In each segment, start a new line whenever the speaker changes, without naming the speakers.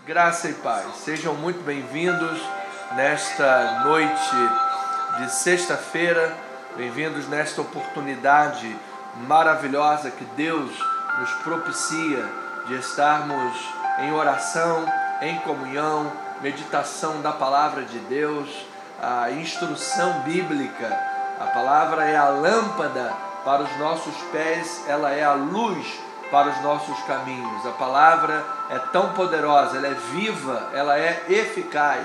Graça e paz, sejam muito bem-vindos nesta noite de sexta-feira, bem-vindos nesta oportunidade maravilhosa que Deus nos propicia de estarmos em oração, em comunhão, meditação da palavra de Deus, a instrução bíblica. A palavra é a lâmpada para os nossos pés, ela é a luz para os nossos caminhos. A palavra é tão poderosa, ela é viva, ela é eficaz,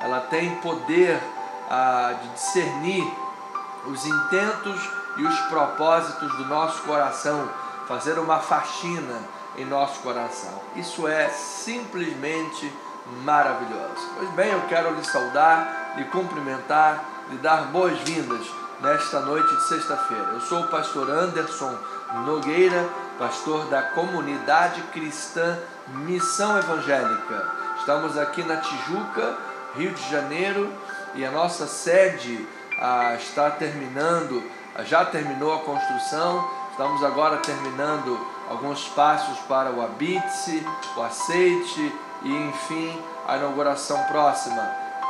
ela tem poder de discernir os intentos e os propósitos do nosso coração, fazer uma faxina em nosso coração. Isso é simplesmente maravilhoso. Pois bem, eu quero lhe saudar, lhe cumprimentar, lhe dar boas-vindas nesta noite de sexta-feira. Eu sou o pastor Anderson Nogueira, pastor da Comunidade Cristã Missão Evangélica. Estamos aqui na Tijuca, Rio de Janeiro, e a nossa sede está terminando, já terminou a construção. Estamos agora terminando alguns passos para o habite-se, o aceite e, enfim, a inauguração próxima.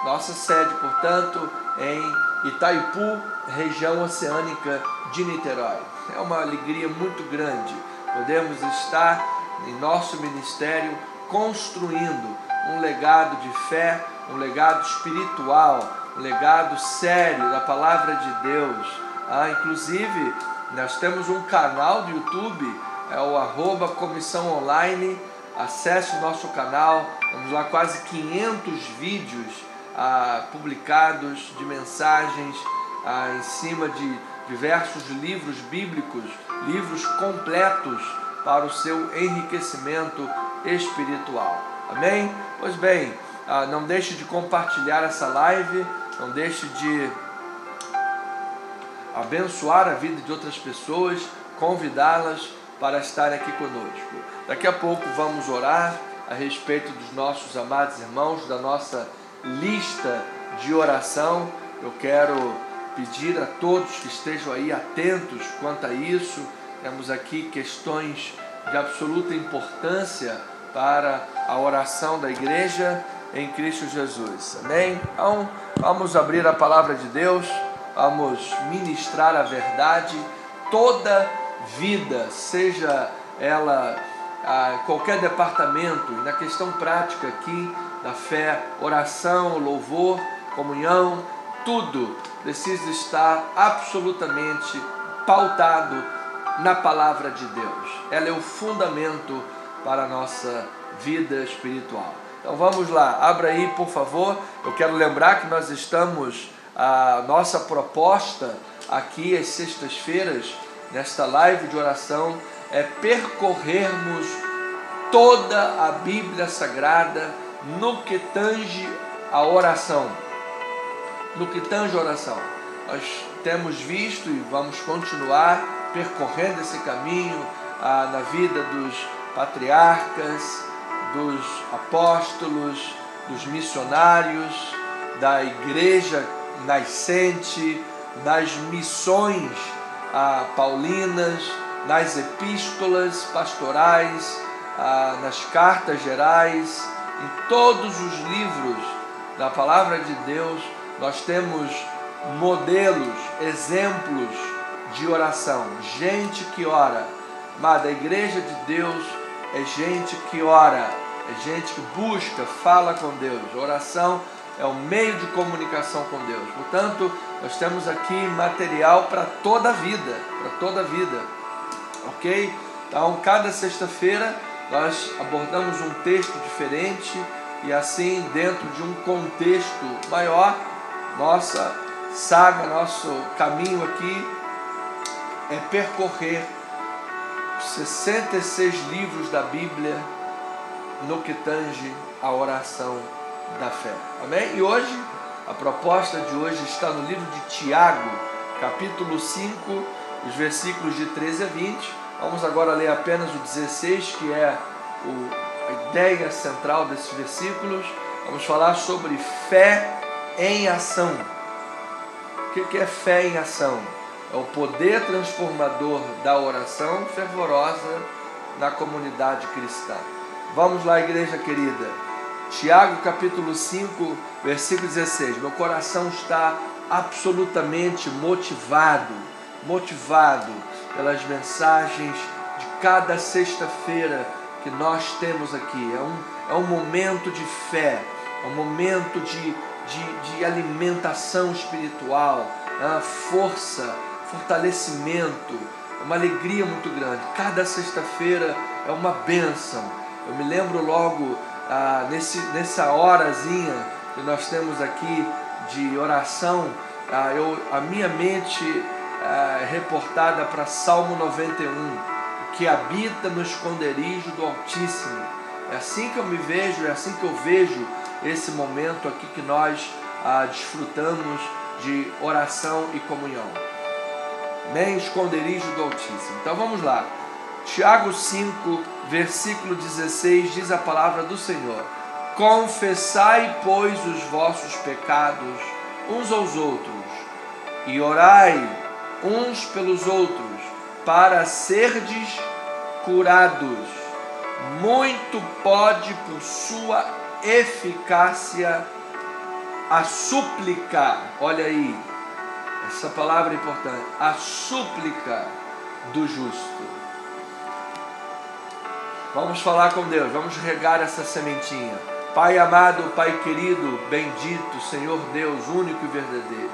Nossa sede, portanto, em Itaipu, região oceânica de Niterói. É uma alegria muito grande podemos estar em nosso ministério construindo um legado de fé, um legado espiritual, um legado sério da palavra de Deus. Inclusive, nós temos um canal do YouTube, é o @comissão online. Acesse o nosso canal, temos lá quase 500 vídeos publicados de mensagens em cima de diversos livros bíblicos, livros completos para o seu enriquecimento espiritual. Amém? Pois bem, não deixe de compartilhar essa live, não deixe de abençoar a vida de outras pessoas, convidá-las para estarem aqui conosco. Daqui a pouco vamos orar a respeito dos nossos amados irmãos, da nossa lista de oração. Eu quero pedir a todos que estejam aí atentos quanto a isso. Temos aqui questões de absoluta importância para a oração da igreja em Cristo Jesus. Amém? Então, vamos abrir a palavra de Deus, vamos ministrar a verdade. Toda vida, seja ela qualquer departamento, e na questão prática aqui da fé, oração, louvor, comunhão, tudo precisa estar absolutamente pautado na palavra de Deus. Ela é o fundamento para a nossa vida espiritual. Então vamos lá, abra aí por favor. Eu quero lembrar que nós estamos, a nossa proposta aqui às sextas-feiras, nesta live de oração, é percorrermos toda a Bíblia Sagrada no que tange a oração. No que tange a oração, nós temos visto e vamos continuar percorrendo esse caminho na vida dos patriarcas, dos apóstolos, dos missionários, da igreja nascente, nas missões paulinas, nas epístolas pastorais, nas cartas gerais, em todos os livros da palavra de Deus. Nós temos modelos, exemplos de oração, gente que ora. Amada, a igreja de Deus é gente que ora, é gente que busca, fala com Deus. A oração é o meio de comunicação com Deus. Portanto, nós temos aqui material para toda a vida, ok? Então, cada sexta-feira nós abordamos um texto diferente e assim, dentro de um contexto maior, nossa saga, nosso caminho aqui é percorrer 66 livros da Bíblia no que tange a oração da fé. Amém? E hoje, a proposta de hoje está no livro de Tiago, capítulo 5, os versículos de 13 a 20. Vamos agora ler apenas o 16, que é a ideia central desses versículos. Vamos falar sobre fé em ação. O que é fé em ação? É o poder transformador da oração fervorosa na comunidade cristã. Vamos lá, igreja querida. Tiago capítulo 5, versículo 16. Meu coração está absolutamente motivado pelas mensagens de cada sexta-feira que nós temos aqui. É um momento de fé, é um momento de alimentação espiritual, força, fortalecimento, uma alegria muito grande. Cada sexta-feira é uma bênção. Eu me lembro logo nessa horazinha que nós temos aqui de oração, a minha mente é reportada para Salmo 91, que habita no esconderijo do Altíssimo. É assim que eu me vejo, é assim que eu vejo esse momento aqui que nós desfrutamos de oração e comunhão. Nem esconderijo do Altíssimo. Então vamos lá. Tiago 5, versículo 16, diz a palavra do Senhor: confessai, pois, os vossos pecados uns aos outros, e orai uns pelos outros, para serdes curados. Muito pode, por sua eficácia, a súplica. Olha aí, essa palavra é importante. A súplica do justo. Vamos falar com Deus, vamos regar essa sementinha. Pai amado, Pai querido, bendito, Senhor Deus, único e verdadeiro.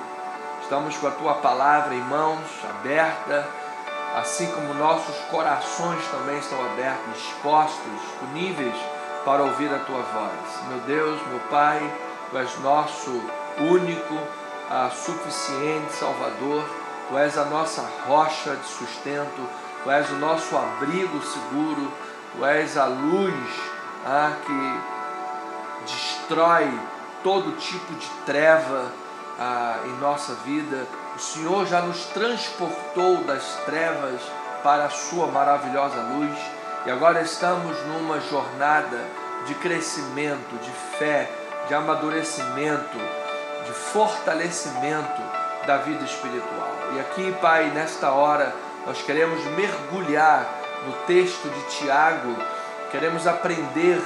Estamos com a Tua palavra em mãos, aberta, assim como nossos corações também estão abertos, dispostos, disponíveis para ouvir a Tua voz. Meu Deus, meu Pai, Tu és nosso único, suficiente Salvador. Tu és a nossa rocha de sustento, Tu és o nosso abrigo seguro, Tu és a luz que destrói todo tipo de treva em nossa vida. O Senhor já nos transportou das trevas para a sua maravilhosa luz, e agora estamos numa jornada de crescimento, de fé, de amadurecimento, de fortalecimento da vida espiritual. E aqui, Pai, nesta hora, nós queremos mergulhar no texto de Tiago, queremos aprender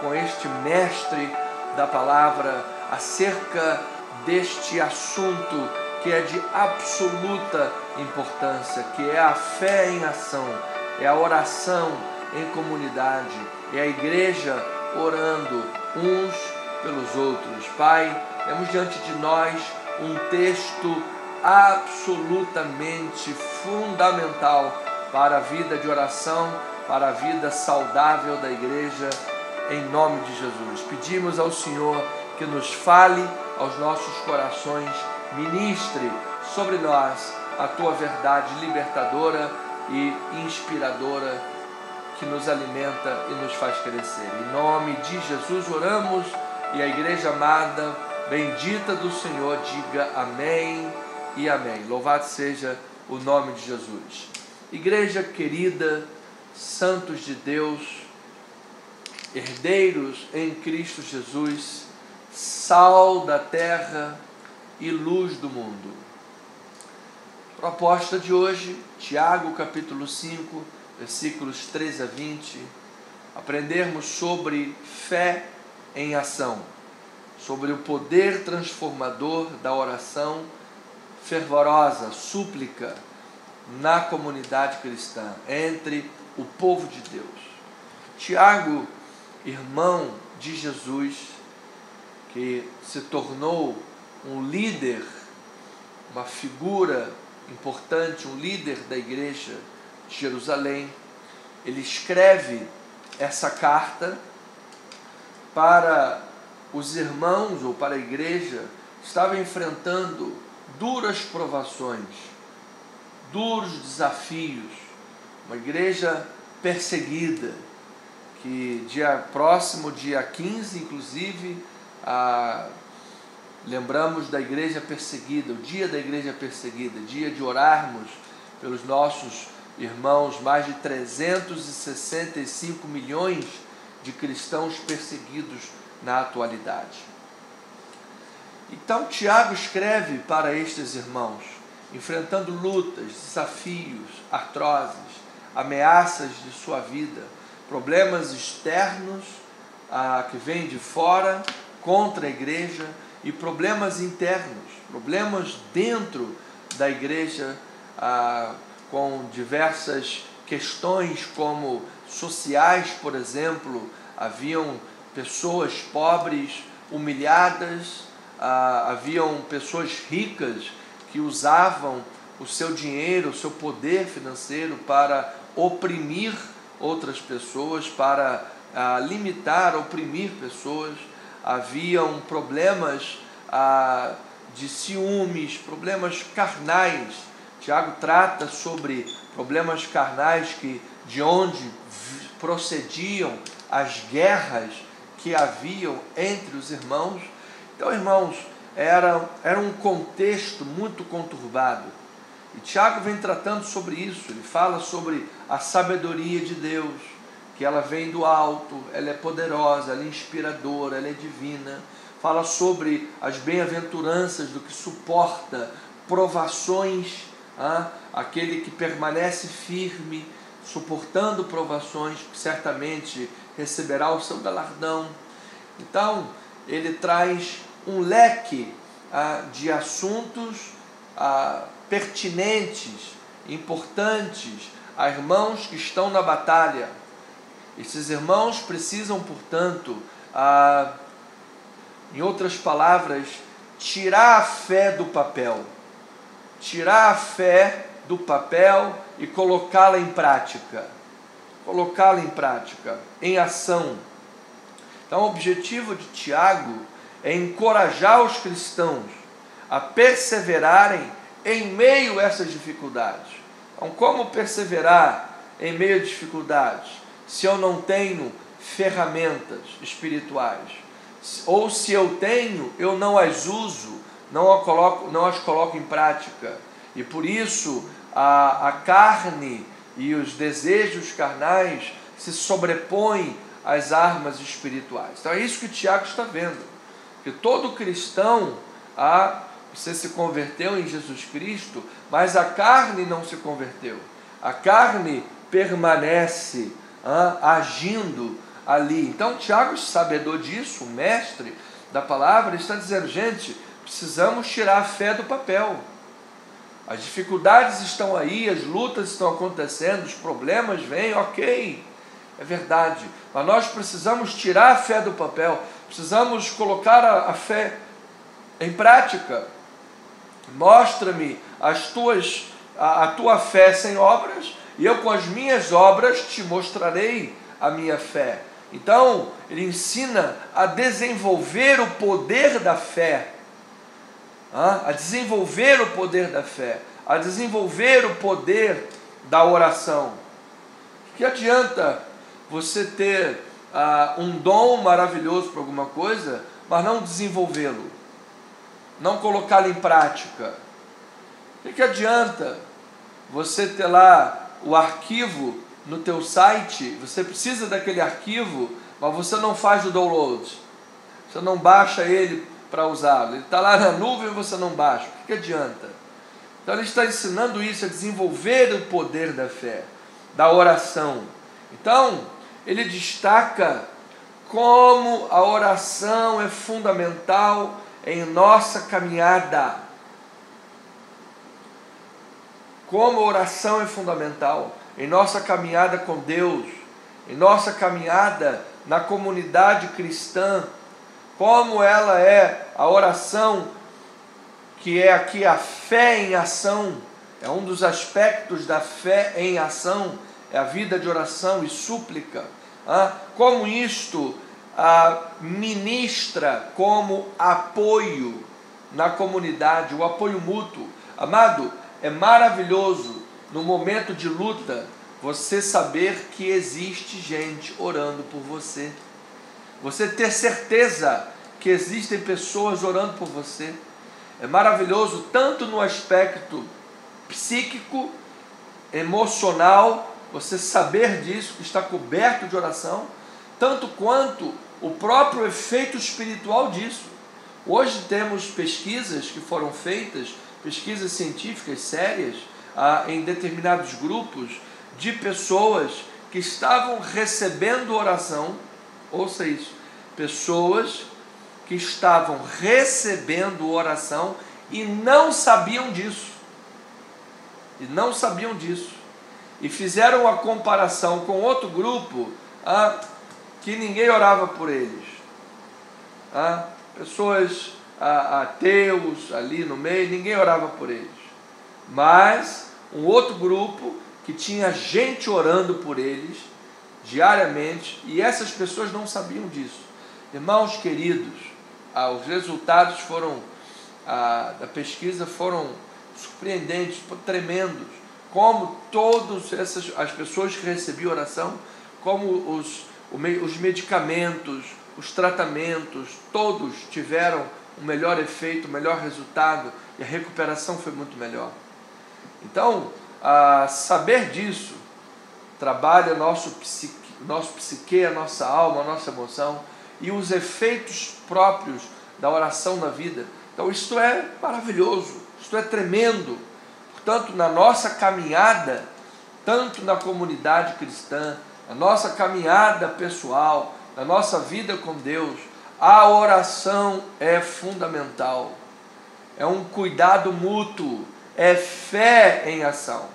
com este mestre da palavra acerca deste assunto que é de absoluta importância, que é a fé em ação, é a oração em comunidade, é a igreja orando uns pelos outros. Pai, temos diante de nós um texto absolutamente fundamental para a vida de oração, para a vida saudável da igreja, em nome de Jesus. Pedimos ao Senhor que nos fale aos nossos corações, ministre sobre nós a Tua verdade libertadora e inspiradora, que nos alimenta e nos faz crescer. Em nome de Jesus oramos, e a igreja amada, bendita do Senhor, diga amém e amém. Louvado seja o nome de Jesus. Igreja querida, santos de Deus, herdeiros em Cristo Jesus, sal da terra e luz do mundo. Proposta de hoje, Tiago capítulo 5, versículos 13 a 20, aprendermos sobre fé em ação, sobre o poder transformador da oração fervorosa, súplica, na comunidade cristã, entre o povo de Deus. Tiago, irmão de Jesus, que se tornou um líder, uma figura importante, um líder da igreja de Jerusalém, ele escreve essa carta para os irmãos, ou para a igreja, que estava enfrentando duras provações, duros desafios, uma igreja perseguida, que próximo dia 15, inclusive, lembramos da igreja perseguida, o dia da igreja perseguida, dia de orarmos pelos nossos irmãos, mais de 365 milhões de cristãos perseguidos na atualidade. Então Tiago escreve para estes irmãos, enfrentando lutas, desafios, artroses, ameaças de sua vida, problemas externos que vêm de fora contra a igreja e problemas internos, problemas dentro da igreja, com diversas questões como sociais, por exemplo. Haviam pessoas pobres, humilhadas, haviam pessoas ricas que usavam o seu dinheiro, o seu poder financeiro para oprimir outras pessoas, para limitar, oprimir pessoas. Haviam problemas de ciúmes, problemas carnais. Tiago trata sobre problemas carnais de onde procediam as guerras que haviam entre os irmãos. Então, irmãos, era um contexto muito conturbado. E Tiago vem tratando sobre isso. Ele fala sobre a sabedoria de Deus, que ela vem do alto, ela é poderosa, ela é inspiradora, ela é divina. Fala sobre as bem-aventuranças do que suporta provações, aquele que permanece firme, suportando provações, certamente receberá o seu galardão. Então, ele traz um leque de assuntos pertinentes, importantes a irmãos que estão na batalha. Esses irmãos precisam, portanto, em outras palavras, tirar a fé do papel. Tirar a fé do papel e colocá-la em prática. Colocá-la em prática, em ação. Então, o objetivo de Tiago é encorajar os cristãos a perseverarem em meio a essas dificuldades. Então, como perseverar em meio a dificuldades se eu não tenho ferramentas espirituais? Ou se eu tenho, eu não as uso, não as coloco em prática. E por isso a carne e os desejos carnais se sobrepõem às armas espirituais. Então é isso que Tiago está vendo. Que todo cristão, você se converteu em Jesus Cristo, mas a carne não se converteu. A carne permanece agindo ali. Então Tiago, sabedor disso, o mestre da palavra, está dizendo: gente, precisamos tirar a fé do papel. As dificuldades estão aí, as lutas estão acontecendo, os problemas vêm, ok, é verdade, mas nós precisamos tirar a fé do papel, precisamos colocar a fé em prática. Mostra-me a tua fé sem obras, e eu com as minhas obras te mostrarei a minha fé. Então, ele ensina a desenvolver o poder da fé, a desenvolver o poder da fé, a desenvolver o poder da oração. Que adianta você ter um dom maravilhoso para alguma coisa, mas não desenvolvê-lo, não colocá-lo em prática? Que adianta você ter lá o arquivo no teu site, você precisa daquele arquivo, mas você não faz o download, você não baixa ele para usá-lo, ele está lá na nuvem e você não baixa? O que adianta? Então ele está ensinando isso, a desenvolver o poder da fé, da oração. Então ele destaca como a oração é fundamental em nossa caminhada. Como a oração é fundamental em nossa caminhada com Deus, em nossa caminhada na comunidade cristã. Como ela é a oração, que é aqui a fé em ação, é um dos aspectos da fé em ação, é a vida de oração e súplica. Como isto ministra como apoio na comunidade, o apoio mútuo. Amado, é maravilhoso no momento de luta você saber que existe gente orando por você. Você ter certeza que existem pessoas orando por você. É maravilhoso tanto no aspecto psíquico, emocional, você saber disso, que está coberto de oração, tanto quanto o próprio efeito espiritual disso. Hoje temos pesquisas que foram feitas, pesquisas científicas sérias, em determinados grupos de pessoas que estavam recebendo oração. Ouça isso, pessoas que estavam recebendo oração e não sabiam disso. E fizeram a comparação com outro grupo que ninguém orava por eles. Pessoas ateus ali no meio, ninguém orava por eles. Mas um outro grupo que tinha gente orando por eles diariamente, e essas pessoas não sabiam disso. Irmãos queridos, os resultados da pesquisa foram surpreendentes, tremendos. Como todas as pessoas que recebiam oração, como os medicamentos, os tratamentos, todos tiveram um melhor efeito, um melhor resultado, e a recuperação foi muito melhor. Então, saber disso trabalha nosso psique, a nossa alma, a nossa emoção e os efeitos próprios da oração na vida. Então, isto é maravilhoso, isto é tremendo. Portanto, na nossa caminhada, tanto na comunidade cristã, na nossa caminhada pessoal, na nossa vida com Deus, a oração é fundamental. É um cuidado mútuo, é fé em ação.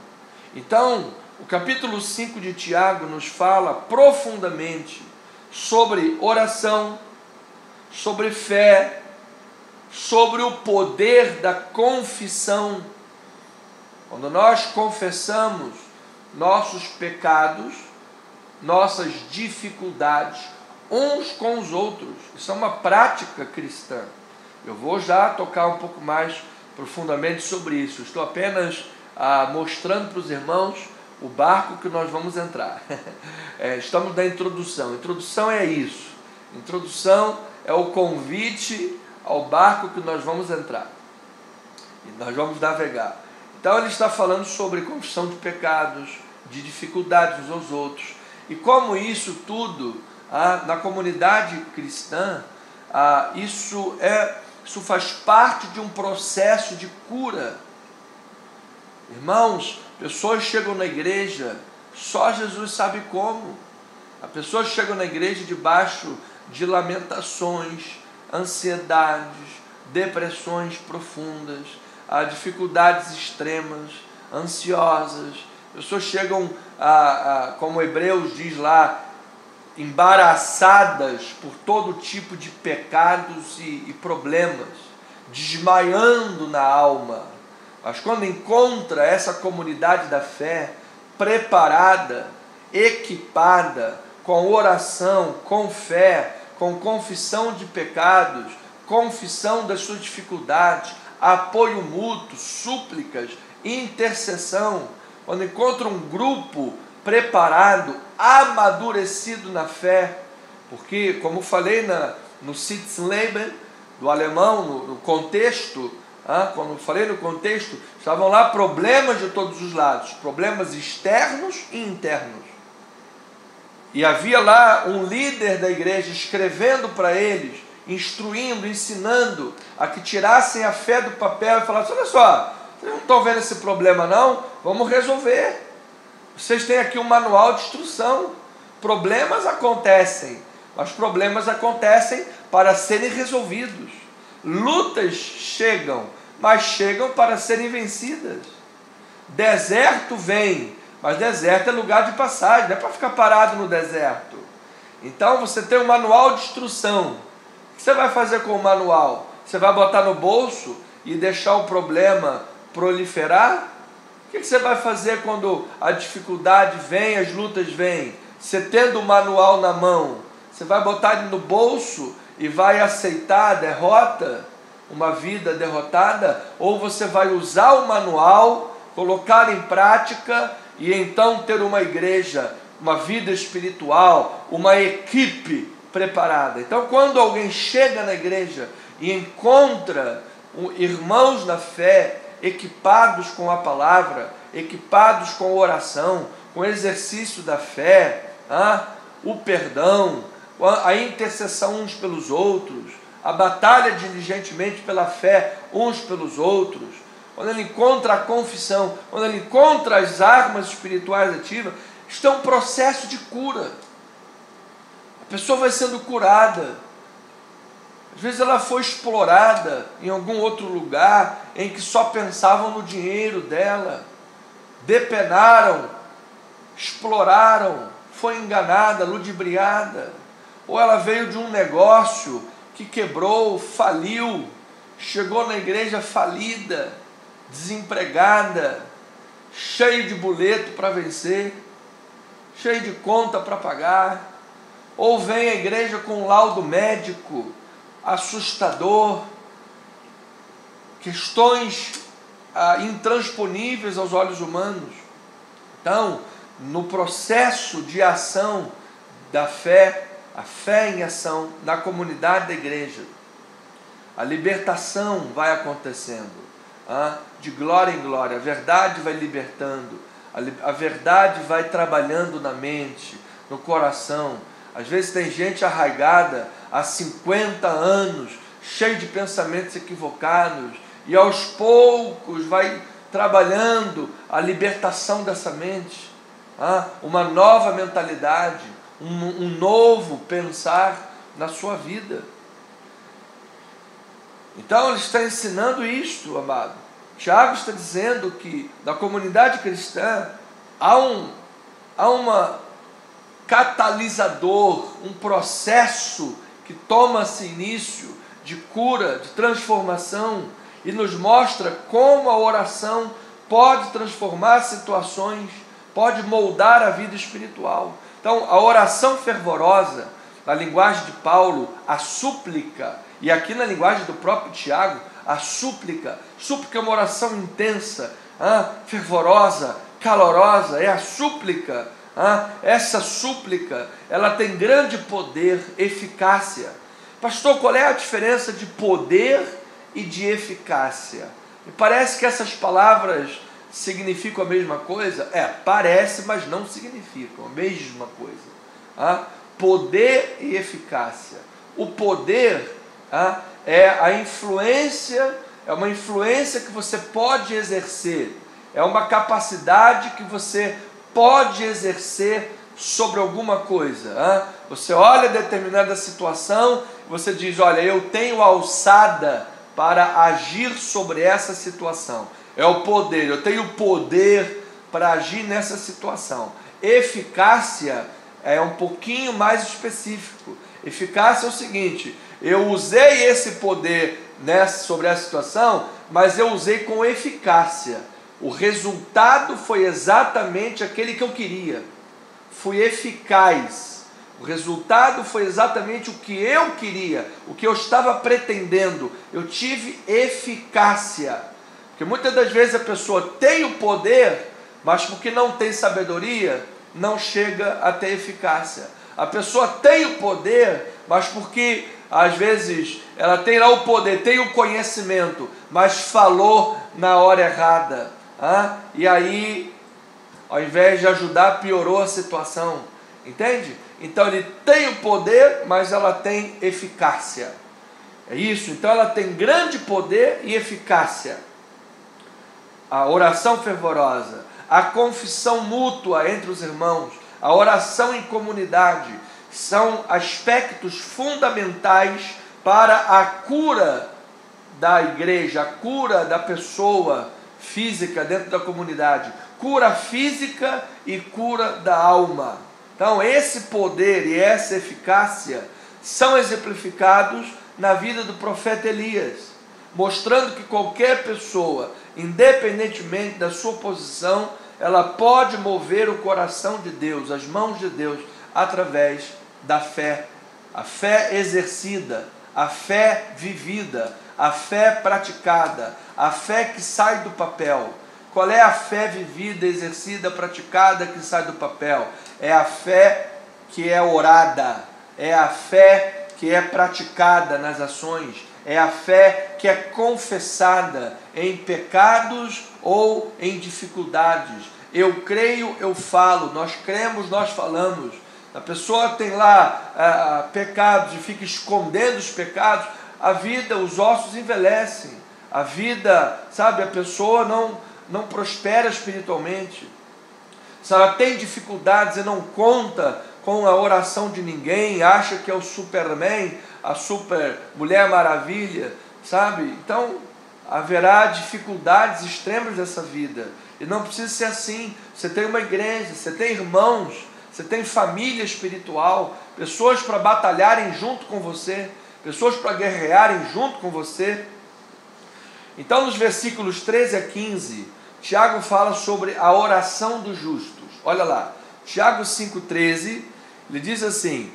Então, o capítulo 5 de Tiago nos fala profundamente sobre oração, sobre fé, sobre o poder da confissão. Quando nós confessamos nossos pecados, nossas dificuldades, uns com os outros, isso é uma prática cristã. Eu vou já tocar um pouco mais profundamente sobre isso. Estou apenas mostrando para os irmãos o barco que nós vamos entrar. Estamos na introdução. Introdução é isso. Introdução é o convite ao barco que nós vamos entrar. E nós vamos navegar. Então ele está falando sobre confissão de pecados, de dificuldades uns aos outros. E como isso tudo, na comunidade cristã, isso faz parte de um processo de cura. Irmãos, pessoas chegam na igreja, só Jesus sabe como. As pessoas chegam na igreja debaixo de lamentações, ansiedades, depressões profundas, dificuldades extremas, ansiosas. Pessoas chegam, como Hebreus diz lá, embaraçadas por todo tipo de pecados e problemas, desmaiando na alma. Mas quando encontra essa comunidade da fé preparada, equipada, com oração, com fé, com confissão de pecados, confissão das suas dificuldades, apoio mútuo, súplicas, intercessão, quando encontra um grupo preparado, amadurecido na fé, porque, como falei no Sitzleben, do alemão, no contexto, quando falei no contexto, estavam lá problemas de todos os lados, problemas externos e internos. E havia lá um líder da igreja escrevendo para eles, instruindo, ensinando a que tirassem a fé do papel e falassem: olha só, vocês não estão vendo esse problema não? Vamos resolver. Vocês têm aqui um manual de instrução. Problemas acontecem, mas problemas acontecem para serem resolvidos. Lutas chegam, mas chegam para serem vencidas. Deserto vem, mas deserto é lugar de passagem, não é para ficar parado no deserto. Então você tem um manual de instrução. O que você vai fazer com o manual? Você vai botar no bolso e deixar o problema proliferar? O que você vai fazer quando a dificuldade vem, as lutas vêm? Você tendo o manual na mão, você vai botar ele no bolso e vai aceitar a derrota, uma vida derrotada? Ou você vai usar o manual, colocar em prática e então ter uma igreja, uma vida espiritual, uma equipe preparada? Então, quando alguém chega na igreja e encontra irmãos na fé, equipados com a palavra, equipados com a oração, com o exercício da fé, o perdão, a intercessão uns pelos outros, a batalha diligentemente pela fé uns pelos outros, quando ele encontra a confissão, quando ele encontra as armas espirituais ativas, isto é um processo de cura. A pessoa vai sendo curada, Às vezes ela foi explorada em algum outro lugar em que só pensavam no dinheiro dela, depenaram, exploraram, foi enganada, ludibriada. Ou ela veio de um negócio que quebrou, faliu, chegou na igreja falida, desempregada, cheio de boleto para vencer, cheio de conta para pagar. Ou vem à igreja com um laudo médico assustador, questões intransponíveis aos olhos humanos. Então, no processo de ação da fé, a fé em ação na comunidade da igreja, a libertação vai acontecendo, de glória em glória. A verdade vai libertando, a verdade vai trabalhando na mente, no coração. Às vezes tem gente arraigada há 50 anos, cheio de pensamentos equivocados, e aos poucos vai trabalhando a libertação dessa mente, uma nova mentalidade, um novo pensar na sua vida. Então ele está ensinando isto, amado. Tiago está dizendo que na comunidade cristã há uma catalisador, um processo que toma-se início de cura, de transformação, e nos mostra como a oração pode transformar situações, pode moldar a vida espiritual. Então, a oração fervorosa, na linguagem de Paulo, a súplica, e aqui na linguagem do próprio Tiago, a súplica é uma oração intensa, fervorosa, calorosa, é a súplica. Essa súplica, ela tem grande poder, eficácia. Pastor, qual é a diferença de poder e de eficácia? Me parece que essas palavras significam a mesma coisa. Parece, mas não significam a mesma coisa. Poder e eficácia. O poder é a influência, é uma influência que você pode exercer, é uma capacidade que você pode exercer sobre alguma coisa. Você olha determinada situação, você diz, olha, eu tenho alçada para agir sobre essa situação. É o poder, eu tenho poder para agir nessa situação. Eficácia é um pouquinho mais específico. Eficácia é o seguinte: eu usei esse poder sobre essa situação, mas eu usei com eficácia. O resultado foi exatamente aquele que eu queria. Fui eficaz. O resultado foi exatamente o que eu queria, o que eu estava pretendendo. Eu tive eficácia. Porque muitas das vezes a pessoa tem o poder, mas porque não tem sabedoria, não chega a ter eficácia. A pessoa tem o poder, mas porque às vezes ela tem lá o poder, tem o conhecimento, mas falou na hora errada. E aí, ao invés de ajudar, piorou a situação. Entende? Então ele tem o poder, mas ela tem eficácia. É isso. Então ela tem grande poder e eficácia. A oração fervorosa, a confissão mútua entre os irmãos, a oração em comunidade, são aspectos fundamentais para a cura da igreja, a cura da pessoa física dentro da comunidade, cura física e cura da alma. Então esse poder e essa eficácia são exemplificados na vida do profeta Elias, mostrando que qualquer pessoa, independentemente da sua posição, ela pode mover o coração de Deus, as mãos de Deus, através da fé. A fé exercida, a fé vivida, a fé praticada, a fé que sai do papel. Qual é a fé vivida, exercida, praticada que sai do papel? É a fé que é orada, é a fé que é praticada nas ações, é a fé que é confessada em pecados ou em dificuldades. Eu creio, eu falo, nós cremos, nós falamos. A pessoa tem lá pecados e fica escondendo os pecados, a vida, os ossos envelhecem, a vida, sabe, a pessoa não prospera espiritualmente. Se ela tem dificuldades e não conta com a oração de ninguém, acha que é o Superman, a super Mulher Maravilha, sabe? Então, haverá dificuldades extremas dessa vida, e não precisa ser assim. Você tem uma igreja, você tem irmãos, você tem família espiritual, pessoas para batalharem junto com você, pessoas para guerrearem junto com você. Então, nos versículos 13 a 15, Tiago fala sobre a oração dos justos. Olha lá, Tiago 5,13, ele diz assim: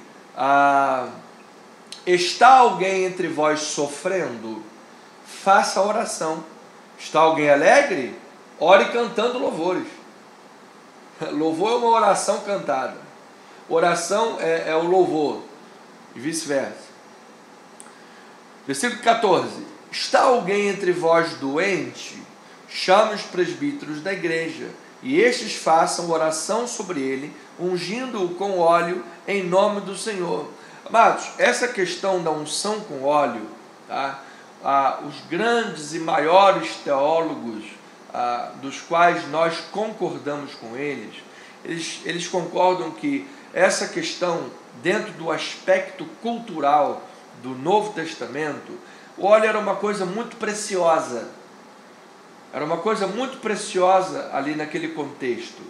está alguém entre vós sofrendo? Faça a oração. Está alguém alegre? Ore cantando louvores. Louvor é uma oração cantada. Oração é o louvor, e vice-versa. Versículo 14: está alguém entre vós doente? Chame os presbíteros da igreja, e estes façam oração sobre ele, ungindo-o com óleo em nome do Senhor. Amados, essa questão da unção com óleo, tá? Os grandes e maiores teólogos, dos quais nós concordamos com eles concordam que essa questão, dentro do aspecto cultural do Novo Testamento, o óleo era uma coisa muito preciosa. Era uma coisa muito preciosa ali naquele contexto.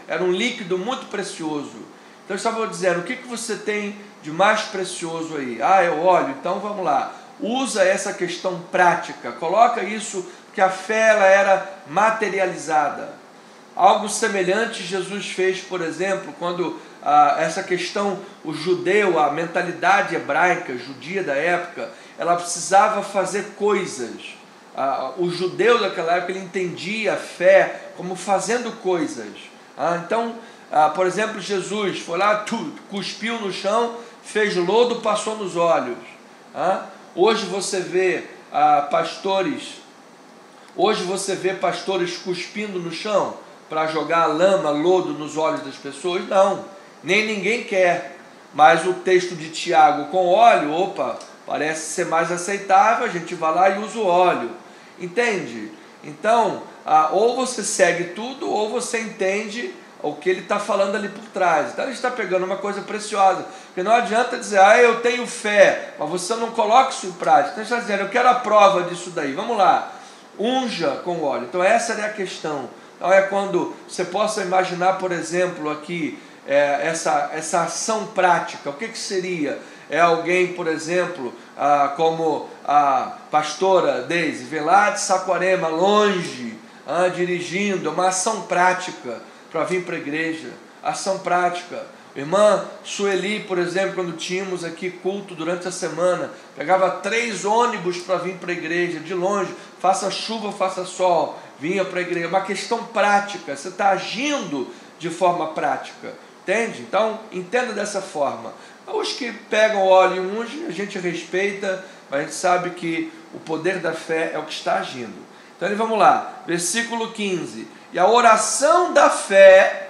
Era um líquido muito precioso. Então eles estavam dizendo: o que você tem de mais precioso aí? É o óleo. Então vamos lá, usa essa questão prática, coloca isso, que a fé ela era materializada. Algo semelhante Jesus fez, por exemplo, quando essa questão, o judeu, a mentalidade hebraica, judia da época, ela precisava fazer coisas. O judeu daquela época, ele entendia a fé como fazendo coisas. Então, por exemplo, Jesus foi lá, cuspiu no chão, fez lodo, passou nos olhos. Hoje você vê pastores cuspindo no chão para jogar lama, lodo nos olhos das pessoas? Não, nem ninguém quer. Mas o texto de Tiago com óleo, parece ser mais aceitável, a gente vai lá e usa o óleo. Entende? Então, ou você segue tudo, ou você entende o que ele está falando ali por trás. Então ele está pegando uma coisa preciosa, porque não adianta dizer: eu tenho fé, mas você não coloca isso em prática. Então ele está dizendo: eu quero a prova disso daí. Vamos lá, unja com óleo. Então essa é a questão. Então é quando você possa imaginar, por exemplo, aqui, essa ação prática. O que seria? É alguém, por exemplo, como a pastora Deise, vem lá de Saquarema, longe, dirigindo, uma ação prática para vir para a igreja, ação prática. Irmã Sueli, por exemplo, quando tínhamos aqui culto durante a semana, pegava 3 ônibus para vir para a igreja, de longe, faça chuva, faça sol, vinha para a igreja. Uma questão prática, você está agindo de forma prática, entende? Então, entenda dessa forma. Os que pegam óleo e ungem, a gente respeita, mas a gente sabe que o poder da fé é o que está agindo. Então, vamos lá, versículo 15: e a oração da fé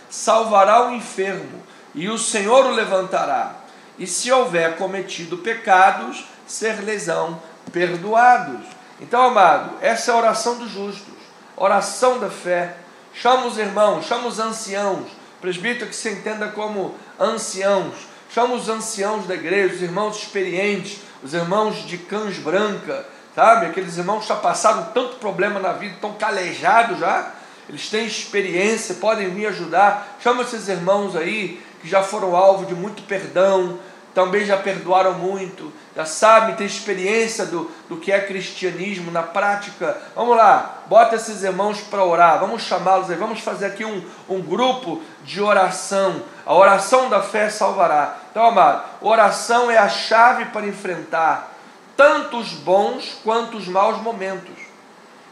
salvará o enfermo, e o Senhor o levantará, e se houver cometido pecados, ser-lhes-ão perdoados. Então, amado, essa é a oração dos justos, oração da fé. Chama os irmãos, chama os anciãos, presbítero que se entenda como anciãos, chama os anciãos da igreja, os irmãos experientes, os irmãos de cães branca, sabe? Aqueles irmãos que já passaram tanto problema na vida, estão calejados já, eles têm experiência, podem me ajudar. Chama esses irmãos aí, que já foram alvo de muito perdão, também já perdoaram muito, já sabem, têm experiência do que é cristianismo na prática. Vamos lá, bota esses irmãos para orar, vamos chamá-los aí, vamos fazer aqui um grupo de oração. A oração da fé salvará. Então, amado, oração é a chave para enfrentar tanto os bons quanto os maus momentos.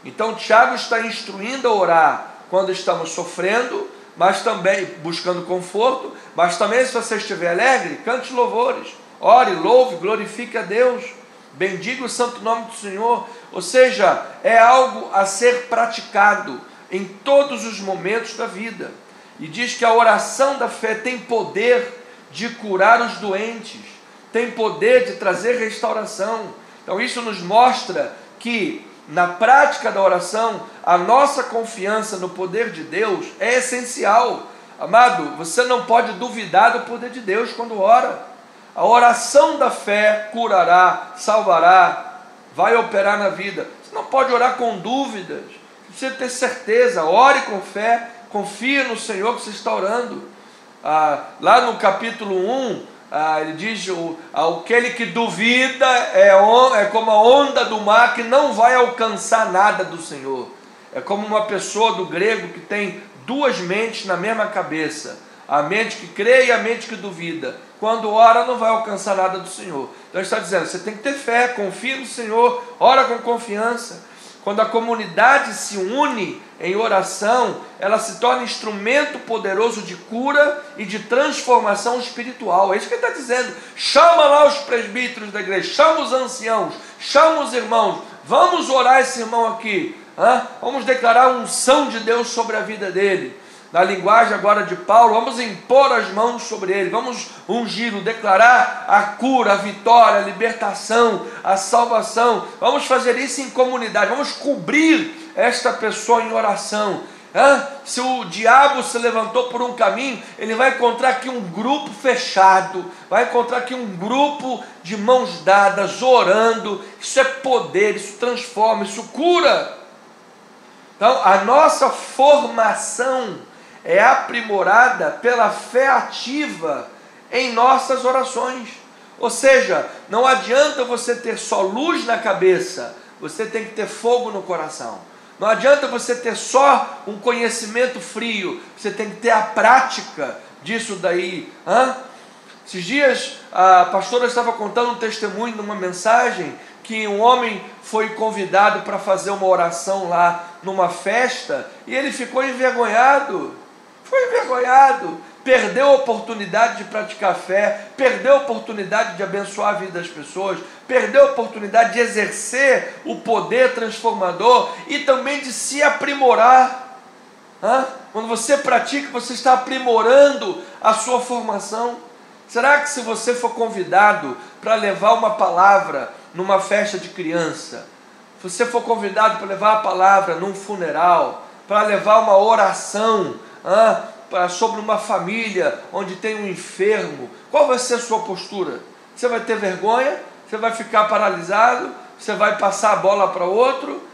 Então Tiago está instruindo a orar quando estamos sofrendo, mas também buscando conforto, mas também, se você estiver alegre, cante louvores, ore, louve, glorifique a Deus, bendiga o santo nome do Senhor. Ou seja, é algo a ser praticado em todos os momentos da vida. E diz que a oração da fé tem poder de curar os doentes, tem poder de trazer restauração. Então isso nos mostra que na prática da oração, a nossa confiança no poder de Deus é essencial. Amado, você não pode duvidar do poder de Deus quando ora. A oração da fé curará, salvará, vai operar na vida. Você não pode orar com dúvidas. Você precisa ter certeza. Ore com fé, confia no Senhor que você está orando. Lá no capítulo 1, ele diz: aquele que duvida é como a onda do mar que não vai alcançar nada do Senhor. É como uma pessoa do grego que tem duas mentes na mesma cabeça, a mente que crê e a mente que duvida. Quando ora, não vai alcançar nada do Senhor. Então ele está dizendo, você tem que ter fé, confia no Senhor, ora com confiança. Quando a comunidade se une em oração, ela se torna instrumento poderoso de cura e de transformação espiritual. É isso que ele está dizendo. Chama lá os presbíteros da igreja, chama os anciãos, chama os irmãos. Vamos orar esse irmão aqui. Vamos declarar a unção de Deus sobre a vida dele. Na linguagem agora de Paulo, vamos impor as mãos sobre ele, vamos ungir-o, declarar a cura, a vitória, a libertação, a salvação. Vamos fazer isso em comunidade, vamos cobrir esta pessoa em oração. Se o diabo se levantou por um caminho, ele vai encontrar aqui um grupo fechado, vai encontrar aqui um grupo de mãos dadas, orando. Isso é poder, isso transforma, isso cura. Então, a nossa formação é aprimorada pela fé ativa em nossas orações. Ou seja, não adianta você ter só luz na cabeça, você tem que ter fogo no coração. Não adianta você ter só um conhecimento frio, você tem que ter a prática disso daí. Esses dias a pastora estava contando um testemunho numa mensagem que um homem foi convidado para fazer uma oração lá numa festa e ele ficou envergonhado. Foi envergonhado, perdeu a oportunidade de praticar fé, perdeu a oportunidade de abençoar a vida das pessoas, perdeu a oportunidade de exercer o poder transformador e também de se aprimorar. Quando você pratica, você está aprimorando a sua formação. Será que se você for convidado para levar uma palavra numa festa de criança, se você for convidado para levar a palavra num funeral, para levar uma oração sobre uma família onde tem um enfermo, qual vai ser a sua postura? Você vai ter vergonha? Você vai ficar paralisado? Você vai passar a bola para outro?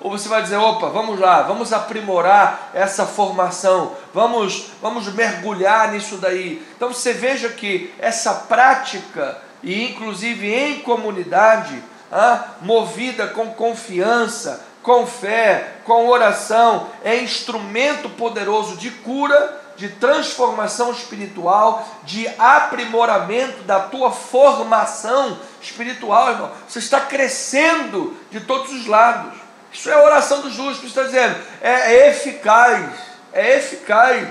Ou você vai dizer, opa, vamos lá, vamos aprimorar essa formação, vamos mergulhar nisso daí. Então você veja que essa prática, e inclusive em comunidade, movida com confiança, com fé, com oração, é instrumento poderoso de cura, de transformação espiritual, de aprimoramento da tua formação espiritual, irmão. Você está crescendo de todos os lados. Isso é a oração do justo, está dizendo, é eficaz, é eficaz.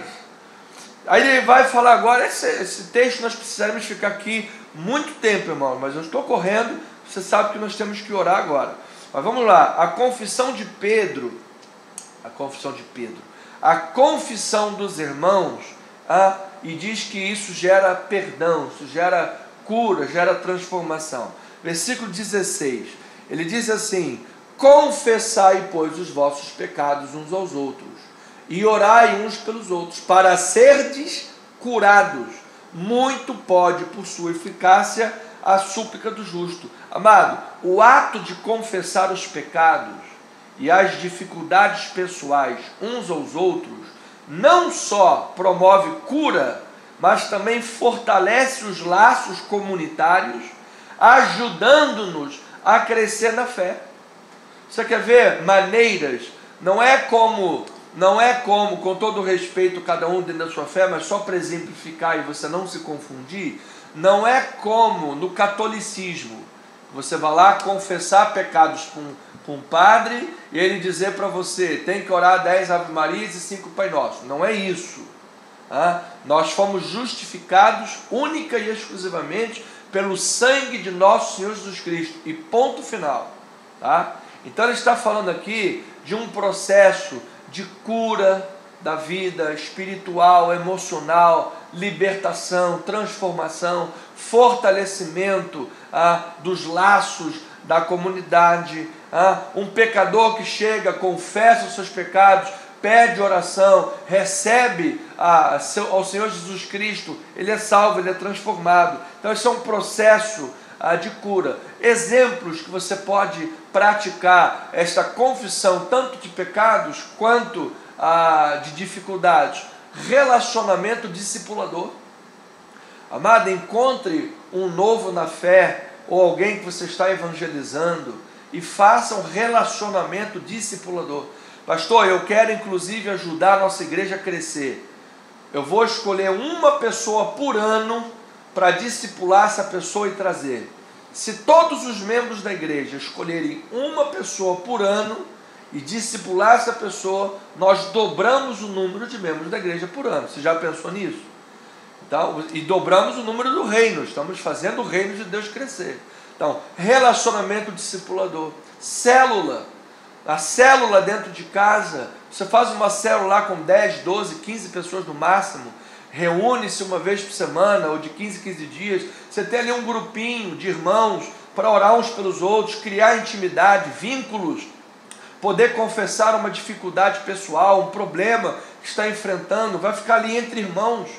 Aí ele vai falar agora, esse texto nós precisaremos ficar aqui muito tempo, irmão, mas eu estou correndo, você sabe que nós temos que orar agora. Mas vamos lá, a confissão dos irmãos, e diz que isso gera perdão, isso gera cura, gera transformação. Versículo 16, ele diz assim: confessai, pois, os vossos pecados uns aos outros, e orai uns pelos outros, para serdes curados. Muito pode, por sua eficácia, a súplica do justo. Amado, o ato de confessar os pecados e as dificuldades pessoais uns aos outros, não só promove cura, mas também fortalece os laços comunitários, ajudando-nos a crescer na fé. Você quer ver maneiras? Não é como, com todo respeito, cada um dentro da sua fé, mas só para exemplificar e você não se confundir, não é como no catolicismo. Você vai lá confessar pecados com um padre e ele dizer para você, tem que orar 10 Ave Marias e 5 Pai Nosso. Não é isso. Nós fomos justificados única e exclusivamente pelo sangue de nosso Senhor Jesus Cristo. E ponto final. Então ele está falando aqui de um processo de cura da vida espiritual, emocional, libertação, transformação, fortalecimento dos laços da comunidade. Um pecador que chega, confessa os seus pecados, pede oração, recebe ao Senhor Jesus Cristo, ele é salvo, ele é transformado. Então esse é um processo de cura. Exemplos que você pode praticar esta confissão, tanto de pecados quanto de dificuldades. Relacionamento discipulador. Amado, encontre um novo na fé, ou alguém que você está evangelizando, e faça um relacionamento discipulador. Pastor, eu quero inclusive ajudar a nossa igreja a crescer. Eu vou escolher uma pessoa por ano para discipular essa pessoa e trazer. Se todos os membros da igreja escolherem uma pessoa por ano e discipular essa pessoa, nós dobramos o número de membros da igreja por ano. Você já pensou nisso? Então, e dobramos o número do reino. Estamos fazendo o reino de Deus crescer. Então, relacionamento discipulador. Célula. A célula dentro de casa. Você faz uma célula lá com 10, 12, 15 pessoas no máximo. Reúne-se uma vez por semana ou de 15 em 15 dias. Você tem ali um grupinho de irmãos para orar uns pelos outros, criar intimidade, vínculos, poder confessar uma dificuldade pessoal, um problema que está enfrentando. Vai ficar ali entre irmãos.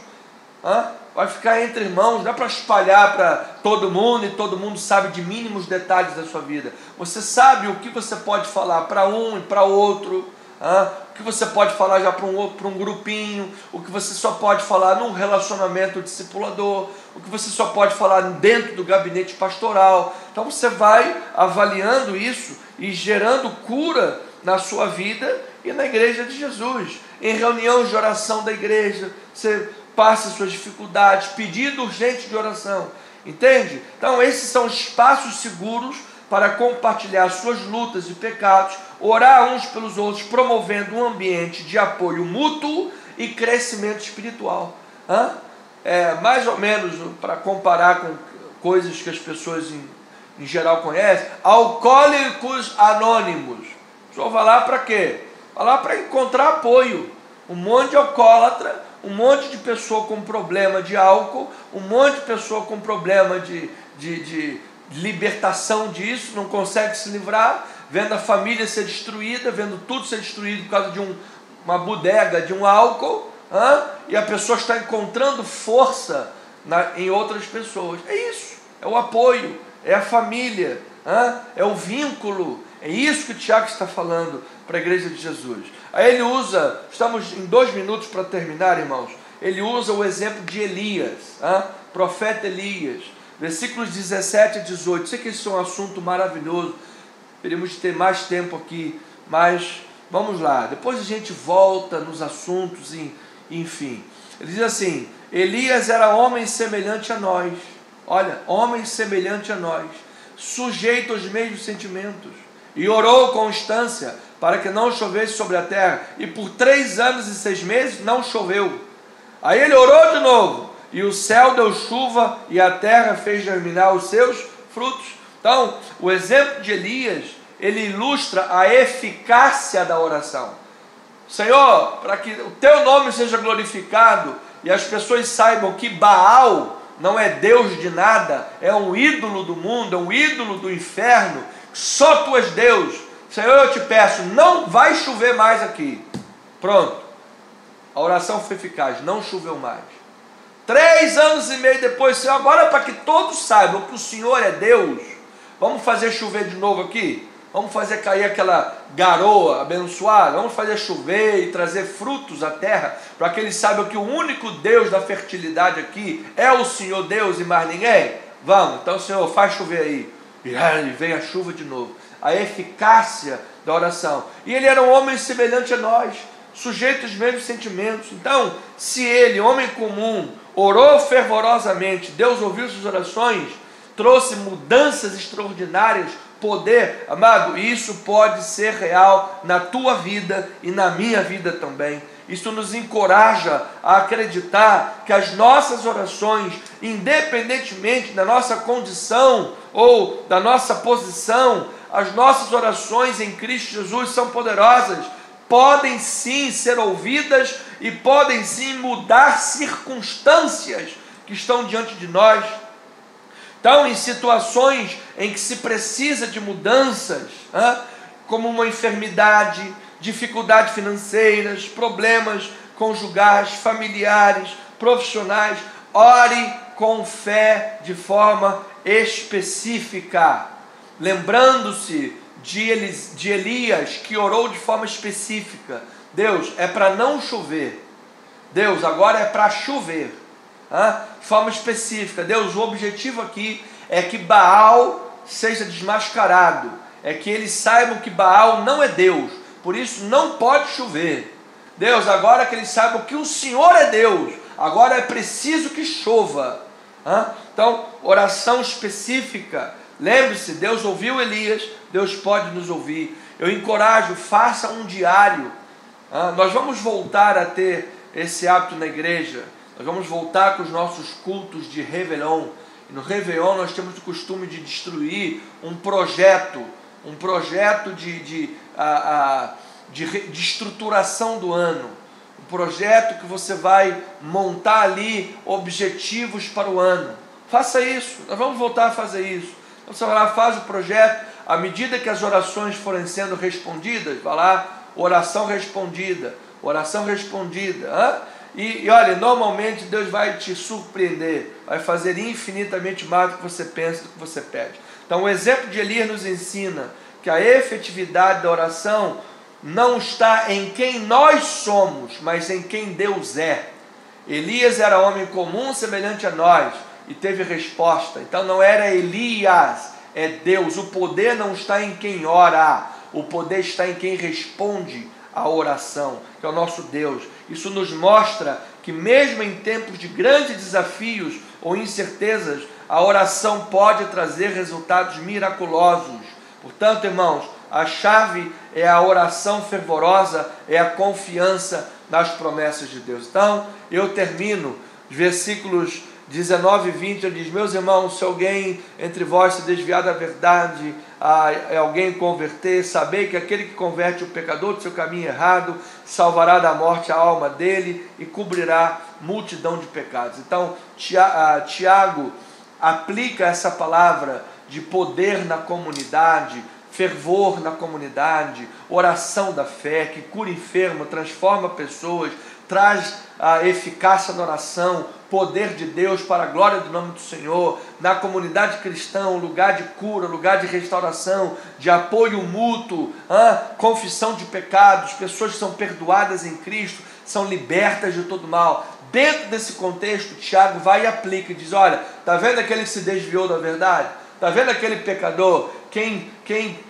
Vai ficar entre irmãos, não é para espalhar para todo mundo e todo mundo sabe de mínimos detalhes da sua vida. Você sabe o que você pode falar para um e para outro, o que você pode falar já para um grupinho, o que você só pode falar num relacionamento discipulador, o que você só pode falar dentro do gabinete pastoral. Então você vai avaliando isso e gerando cura na sua vida e na igreja de Jesus. Em reuniões de oração da igreja, você passa suas dificuldades, pedido urgente de oração, entende? Então esses são espaços seguros para compartilhar suas lutas e pecados, orar uns pelos outros, promovendo um ambiente de apoio mútuo e crescimento espiritual. Mais ou menos, para comparar com coisas que as pessoas em geral conhecem, Alcoólicos Anônimos. O senhor vai lá para quê? Vai lá para encontrar apoio. Um monte de alcoólatra, um monte de pessoa com problema de álcool, um monte de pessoa com problema de libertação disso, não consegue se livrar, vendo a família ser destruída, vendo tudo ser destruído por causa de uma bodega, de um álcool, e a pessoa está encontrando força em outras pessoas. É isso, é o apoio, é a família, é o vínculo. É isso que o Tiago está falando para a igreja de Jesus. Aí ele usa, estamos em 2 minutos para terminar, irmãos. Ele usa o exemplo de Elias, profeta Elias, versículos 17 a 18. Sei que isso é um assunto maravilhoso, teríamos de ter mais tempo aqui, mas vamos lá, depois a gente volta nos assuntos, enfim. Ele diz assim: Elias era homem semelhante a nós, olha, homem semelhante a nós, sujeito aos mesmos sentimentos, e orou com constância para que não chovesse sobre a terra, e por 3 anos e 6 meses não choveu. Aí ele orou de novo, e o céu deu chuva, e a terra fez germinar os seus frutos. Então, o exemplo de Elias, ele ilustra a eficácia da oração. Senhor, para que o teu nome seja glorificado, e as pessoas saibam que Baal não é Deus de nada, é um ídolo do mundo, é um ídolo do inferno, só tu és Deus. Senhor, eu te peço, não vai chover mais aqui. Pronto, a oração foi eficaz, não choveu mais. 3 anos e meio depois, Senhor, agora para que todos saibam que o Senhor é Deus, vamos fazer chover de novo aqui? Vamos fazer cair aquela garoa abençoada, vamos fazer chover e trazer frutos à terra, para que eles saibam que o único Deus da fertilidade aqui é o Senhor Deus e mais ninguém? Vamos, então Senhor, faz chover aí. E aí vem a chuva de novo. A eficácia da oração. E ele era um homem semelhante a nós, sujeito aos mesmos sentimentos. Então, se ele, homem comum, orou fervorosamente, Deus ouviu suas orações, trouxe mudanças extraordinárias, poder, amado, isso pode ser real na tua vida e na minha vida também. Isso nos encoraja a acreditar que as nossas orações, independentemente da nossa condição ou da nossa posição, as nossas orações em Cristo Jesus são poderosas, podem sim ser ouvidas e podem sim mudar circunstâncias que estão diante de nós. Então, em situações em que se precisa de mudanças, como uma enfermidade, dificuldades financeiras, problemas conjugais, familiares, profissionais, ore com fé de forma específica, lembrando-se de Elias, que orou de forma específica. Deus, é para não chover. Deus, agora é para chover. De forma específica. Deus, o objetivo aqui é que Baal seja desmascarado, é que eles saibam que Baal não é Deus, por isso não pode chover. Deus, agora que eles saibam que o Senhor é Deus, agora é preciso que chova. Então, oração específica. Lembre-se, Deus ouviu Elias, Deus pode nos ouvir. Eu encorajo, faça um diário. Nós vamos voltar a ter esse hábito na igreja. Nós vamos voltar com os nossos cultos de Réveillon. E no Réveillon nós temos o costume de destruir um projeto de estruturação do ano. Um projeto que você vai montar ali objetivos para o ano. Faça isso, nós vamos voltar a fazer isso. Então você vai lá, faz o projeto, à medida que as orações forem sendo respondidas, vai lá, oração respondida. E olha, normalmente Deus vai te surpreender, vai fazer infinitamente mais do que você pensa, do que você pede. Então o exemplo de Elias nos ensina que a efetividade da oração não está em quem nós somos, mas em quem Deus é. Elias era homem comum, semelhante a nós, e teve resposta. Então não era Elias, é Deus. O poder não está em quem ora, o poder está em quem responde a oração, que é o nosso Deus. Isso nos mostra que mesmo em tempos de grandes desafios ou incertezas, a oração pode trazer resultados miraculosos. Portanto, irmãos, a chave é a oração fervorosa, é a confiança nas promessas de Deus. Então, eu termino os versículos 19 e 20, ele diz: meus irmãos, se alguém entre vós se desviar da verdade, alguém converter, sabei que aquele que converte o pecador do seu caminho errado, salvará da morte a alma dele e cobrirá multidão de pecados. Então, Tiago aplica essa palavra de poder na comunidade, fervor na comunidade, oração da fé, que cura enfermo, transforma pessoas, traz a eficácia na oração, poder de Deus para a glória do nome do Senhor, na comunidade cristã, lugar de cura, lugar de restauração, de apoio mútuo, confissão de pecados, pessoas que são perdoadas em Cristo, são libertas de todo mal. Dentro desse contexto, Tiago vai e aplica e diz: olha, está vendo aquele que se desviou da verdade? Está vendo aquele pecador? Quem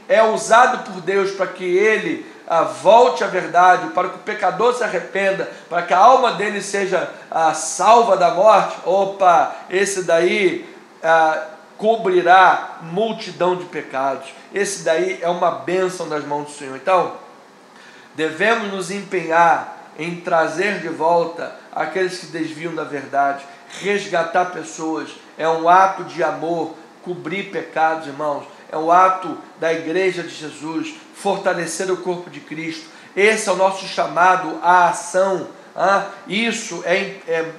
é usado por Deus para que ele volte à verdade, para que o pecador se arrependa, para que a alma dele seja salva da morte, esse daí cobrirá multidão de pecados. Esse daí é uma bênção nas mãos do Senhor. Então, devemos nos empenhar em trazer de volta aqueles que desviam da verdade, resgatar pessoas. É um ato de amor, cobrir pecados, irmãos. É um ato da igreja de Jesus, fortalecer o corpo de Cristo. Esse é o nosso chamado à ação. Isso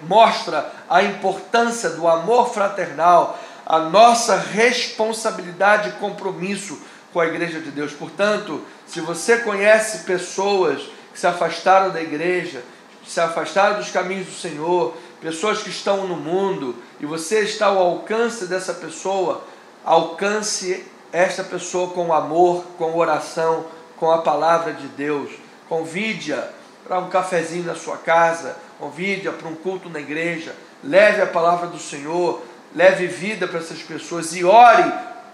mostra a importância do amor fraternal, a nossa responsabilidade e compromisso com a igreja de Deus. Portanto, se você conhece pessoas que se afastaram da igreja, que se afastaram dos caminhos do Senhor, pessoas que estão no mundo, e você está ao alcance dessa pessoa, alcance esta pessoa com amor, com oração, com a palavra de Deus. Convide-a para um cafezinho na sua casa, convide-a para um culto na igreja, leve a palavra do Senhor, leve vida para essas pessoas e ore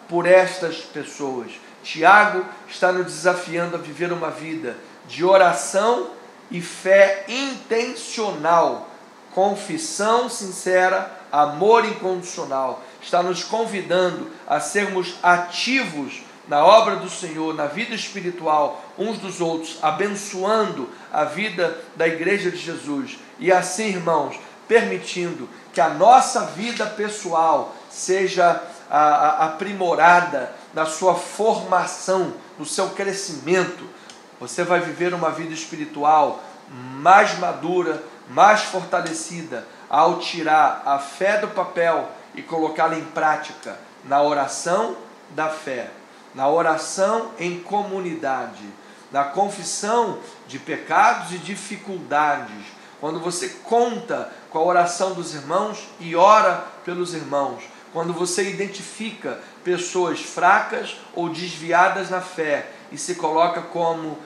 por estas pessoas. Tiago está nos desafiando a viver uma vida de oração e fé intencional, confissão sincera, amor incondicional. Está nos convidando a sermos ativos na obra do Senhor, na vida espiritual, uns dos outros, abençoando a vida da igreja de Jesus. E assim, irmãos, permitindo que a nossa vida pessoal seja aprimorada na sua formação, no seu crescimento. Você vai viver uma vida espiritual mais madura, mais fortalecida, ao tirar a fé do papel e colocá-la em prática na oração da fé, na oração em comunidade, na confissão de pecados e dificuldades, quando você conta com a oração dos irmãos e ora pelos irmãos, quando você identifica pessoas fracas ou desviadas na fé e se coloca como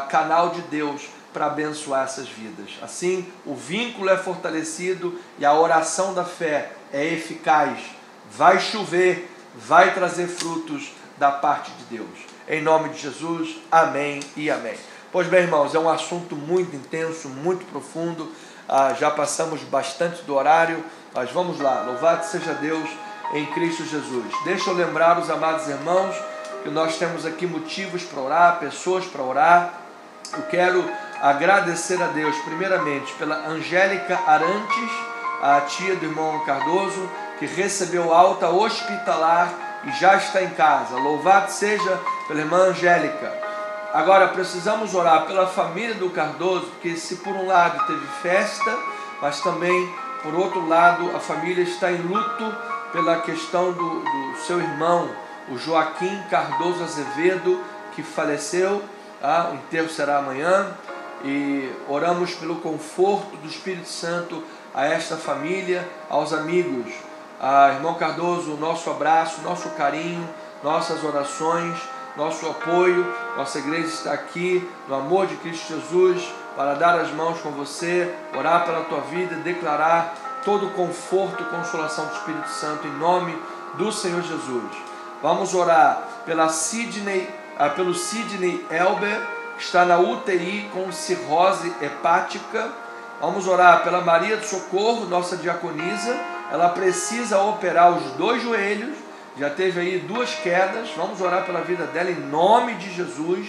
canal de Deus para abençoar essas vidas. Assim, o vínculo é fortalecido e a oração da fé é eficaz. Vai chover, vai trazer frutos da parte de Deus. Em nome de Jesus, amém e amém. Pois bem, irmãos, é um assunto muito intenso, muito profundo. Já passamos bastante do horário, mas vamos lá. Louvado seja Deus em Cristo Jesus. Deixa eu lembrar os amados irmãos que nós temos aqui motivos para orar, pessoas para orar. Eu quero agradecer a Deus, primeiramente, pela Angélica Arantes, a tia do irmão Cardoso, que recebeu alta hospitalar e já está em casa. Louvado seja pela irmã Angélica. Agora, precisamos orar pela família do Cardoso, porque se por um lado teve festa, mas também, por outro lado, a família está em luto pela questão do seu irmão, o Joaquim Cardoso Azevedo, que faleceu. O enterro será amanhã. E oramos pelo conforto do Espírito Santo a esta família, aos amigos. Irmão Cardoso, nosso abraço, nosso carinho, nossas orações, nosso apoio. Nossa igreja está aqui no amor de Cristo Jesus para dar as mãos com você, orar pela tua vida e declarar todo o conforto e consolação do Espírito Santo em nome do Senhor Jesus. Vamos orar pelo Sidney Elber, que está na UTI com cirrose hepática. Vamos orar pela Maria do Socorro, nossa diaconisa. Ela precisa operar os 2 joelhos, já teve aí 2 quedas. Vamos orar pela vida dela em nome de Jesus.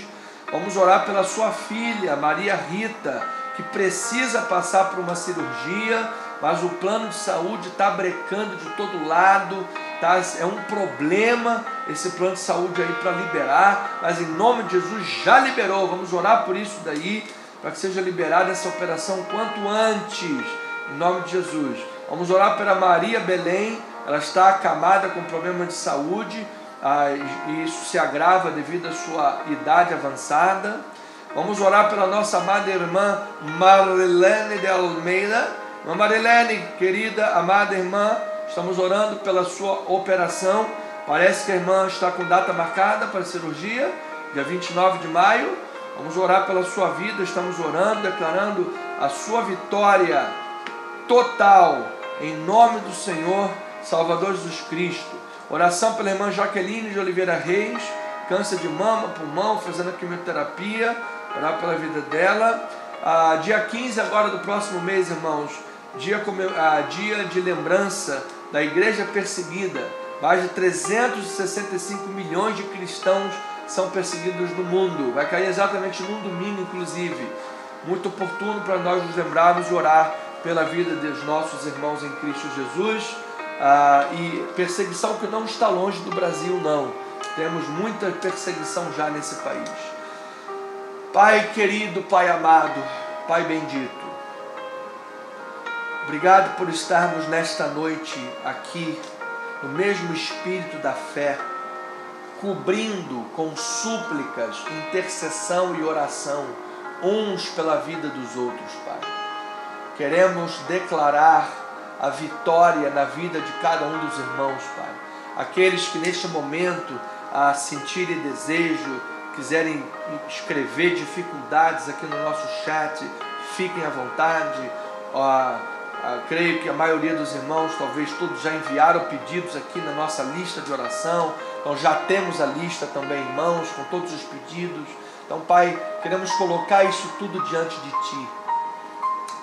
Vamos orar pela sua filha, Maria Rita, que precisa passar por uma cirurgia, mas o plano de saúde está brecando de todo lado. É um problema esse plano de saúde aí para liberar, mas em nome de Jesus já liberou. Vamos orar por isso daí, para que seja liberada essa operação quanto antes, em nome de Jesus. Vamos orar pela Maria Belém, ela está acamada com problema de saúde, e isso se agrava devido à sua idade avançada. Vamos orar pela nossa amada irmã Marilene de Almeida. Irmã Marilene, querida, amada irmã, estamos orando pela sua operação. Parece que a irmã está com data marcada para a cirurgia, dia 29 de maio. Vamos orar pela sua vida, estamos orando, declarando a sua vitória total, em nome do Senhor Salvador Jesus Cristo. Oração pela irmã Jaqueline de Oliveira Reis, câncer de mama, pulmão, fazendo a quimioterapia. Orar pela vida dela. Dia 15 agora do próximo mês, irmãos, dia de lembrança da igreja perseguida. Mais de 365 milhões de cristãos são perseguidos no mundo. Vai cair exatamente num domingo, inclusive. Muito oportuno para nós nos lembrarmos e orar pela vida dos nossos irmãos em Cristo Jesus. E perseguição que não está longe do Brasil, não. Temos muita perseguição já nesse país. Pai querido, Pai amado, Pai bendito, obrigado por estarmos nesta noite aqui, no mesmo espírito da fé, cobrindo com súplicas, intercessão e oração, uns pela vida dos outros, Pai. Queremos declarar a vitória na vida de cada um dos irmãos, Pai. Aqueles que neste momento sentirem desejo, quiserem escrever dificuldades aqui no nosso chat, fiquem à vontade. Creio que a maioria dos irmãos, talvez todos, já enviaram pedidos aqui na nossa lista de oração. Então já temos a lista também em mãos, com todos os pedidos. Então, Pai, queremos colocar isso tudo diante de Ti.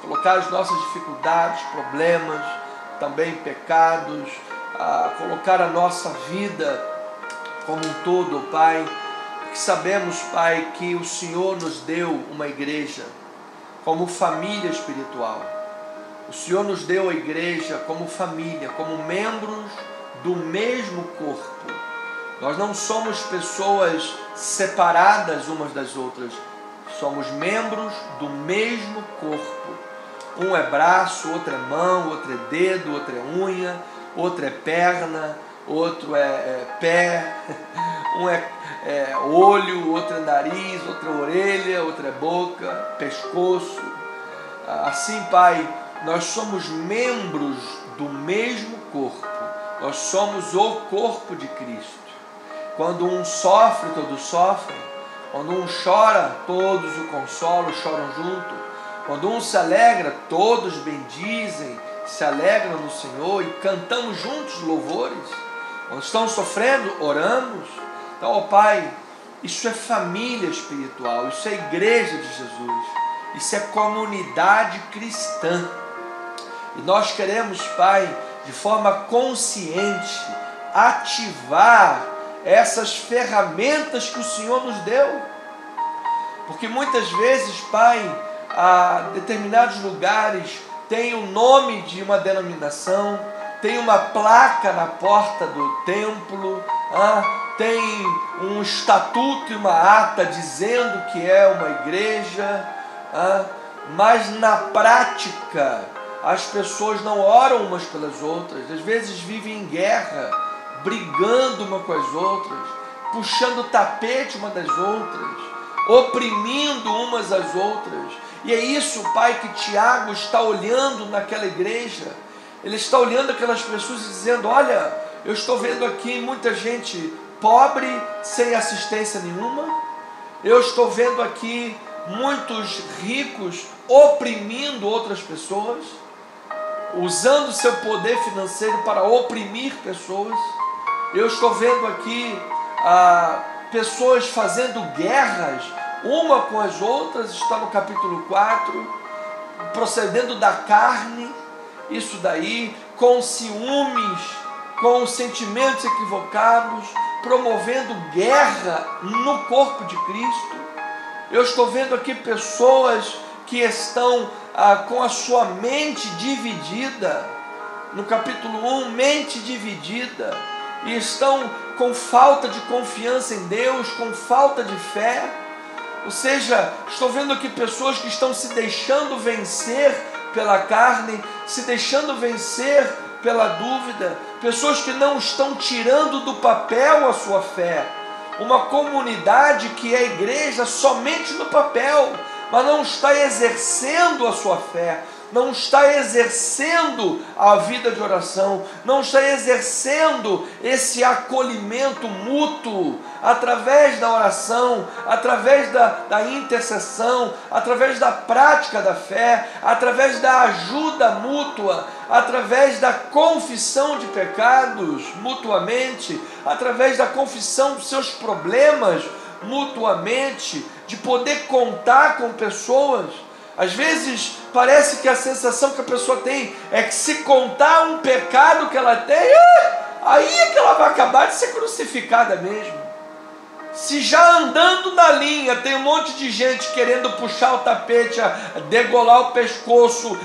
Colocar as nossas dificuldades, problemas, também pecados, colocar a nossa vida como um todo, Pai. Porque sabemos, Pai, que o Senhor nos deu uma igreja como família espiritual. O Senhor nos deu a igreja como família, como membros do mesmo corpo. Nós não somos pessoas separadas umas das outras. Somos membros do mesmo corpo. Um é braço, outro é mão, outro é dedo, outro é unha, outro é perna, outro é pé, um é olho, outro é nariz, outra é orelha, outra é boca, pescoço. Assim, Pai, nós somos membros do mesmo corpo. Nós somos o corpo de Cristo. Quando um sofre, todos sofrem. Quando um chora, todos o consolam, choram junto. Quando um se alegra, todos bendizem, se alegram no Senhor e cantamos juntos louvores. Quando estão sofrendo, oramos. Então, ó Pai, isso é família espiritual, isso é igreja de Jesus, isso é comunidade cristã. E nós queremos, Pai, de forma consciente, ativar essas ferramentas que o Senhor nos deu. Porque muitas vezes, Pai, a determinados lugares tem o nome de uma denominação, tem uma placa na porta do templo, tem um estatuto e uma ata dizendo que é uma igreja, mas na prática as pessoas não oram umas pelas outras, às vezes vivem em guerra, brigando uma com as outras, puxando o tapete uma das outras, oprimindo umas às outras. E é isso, Pai, que Tiago está olhando naquela igreja. Ele está olhando aquelas pessoas e dizendo: olha, eu estou vendo aqui muita gente pobre, sem assistência nenhuma. Eu estou vendo aqui muitos ricos oprimindo outras pessoas, usando seu poder financeiro para oprimir pessoas. Eu estou vendo aqui pessoas fazendo guerras uma com as outras, está no capítulo 4, procedendo da carne, isso daí, com ciúmes, com sentimentos equivocados, promovendo guerra no corpo de Cristo. Eu estou vendo aqui pessoas que estão com a sua mente dividida, no capítulo 1, mente dividida, e estão com falta de confiança em Deus, com falta de fé. Ou seja, estou vendo aqui pessoas que estão se deixando vencer pela carne, se deixando vencer pela dúvida, pessoas que não estão tirando do papel a sua fé. Uma comunidade que é igreja somente no papel, mas não está exercendo a sua fé, não está exercendo a vida de oração, não está exercendo esse acolhimento mútuo através da oração, através da intercessão, através da prática da fé, através da ajuda mútua, através da confissão de pecados mutuamente, através da confissão dos seus problemas mutuamente, de poder contar com pessoas. Às vezes parece que a sensação que a pessoa tem é que se contar um pecado que ela tem, aí é que ela vai acabar de ser crucificada mesmo. Se já andando na linha tem um monte de gente querendo puxar o tapete, degolar o pescoço,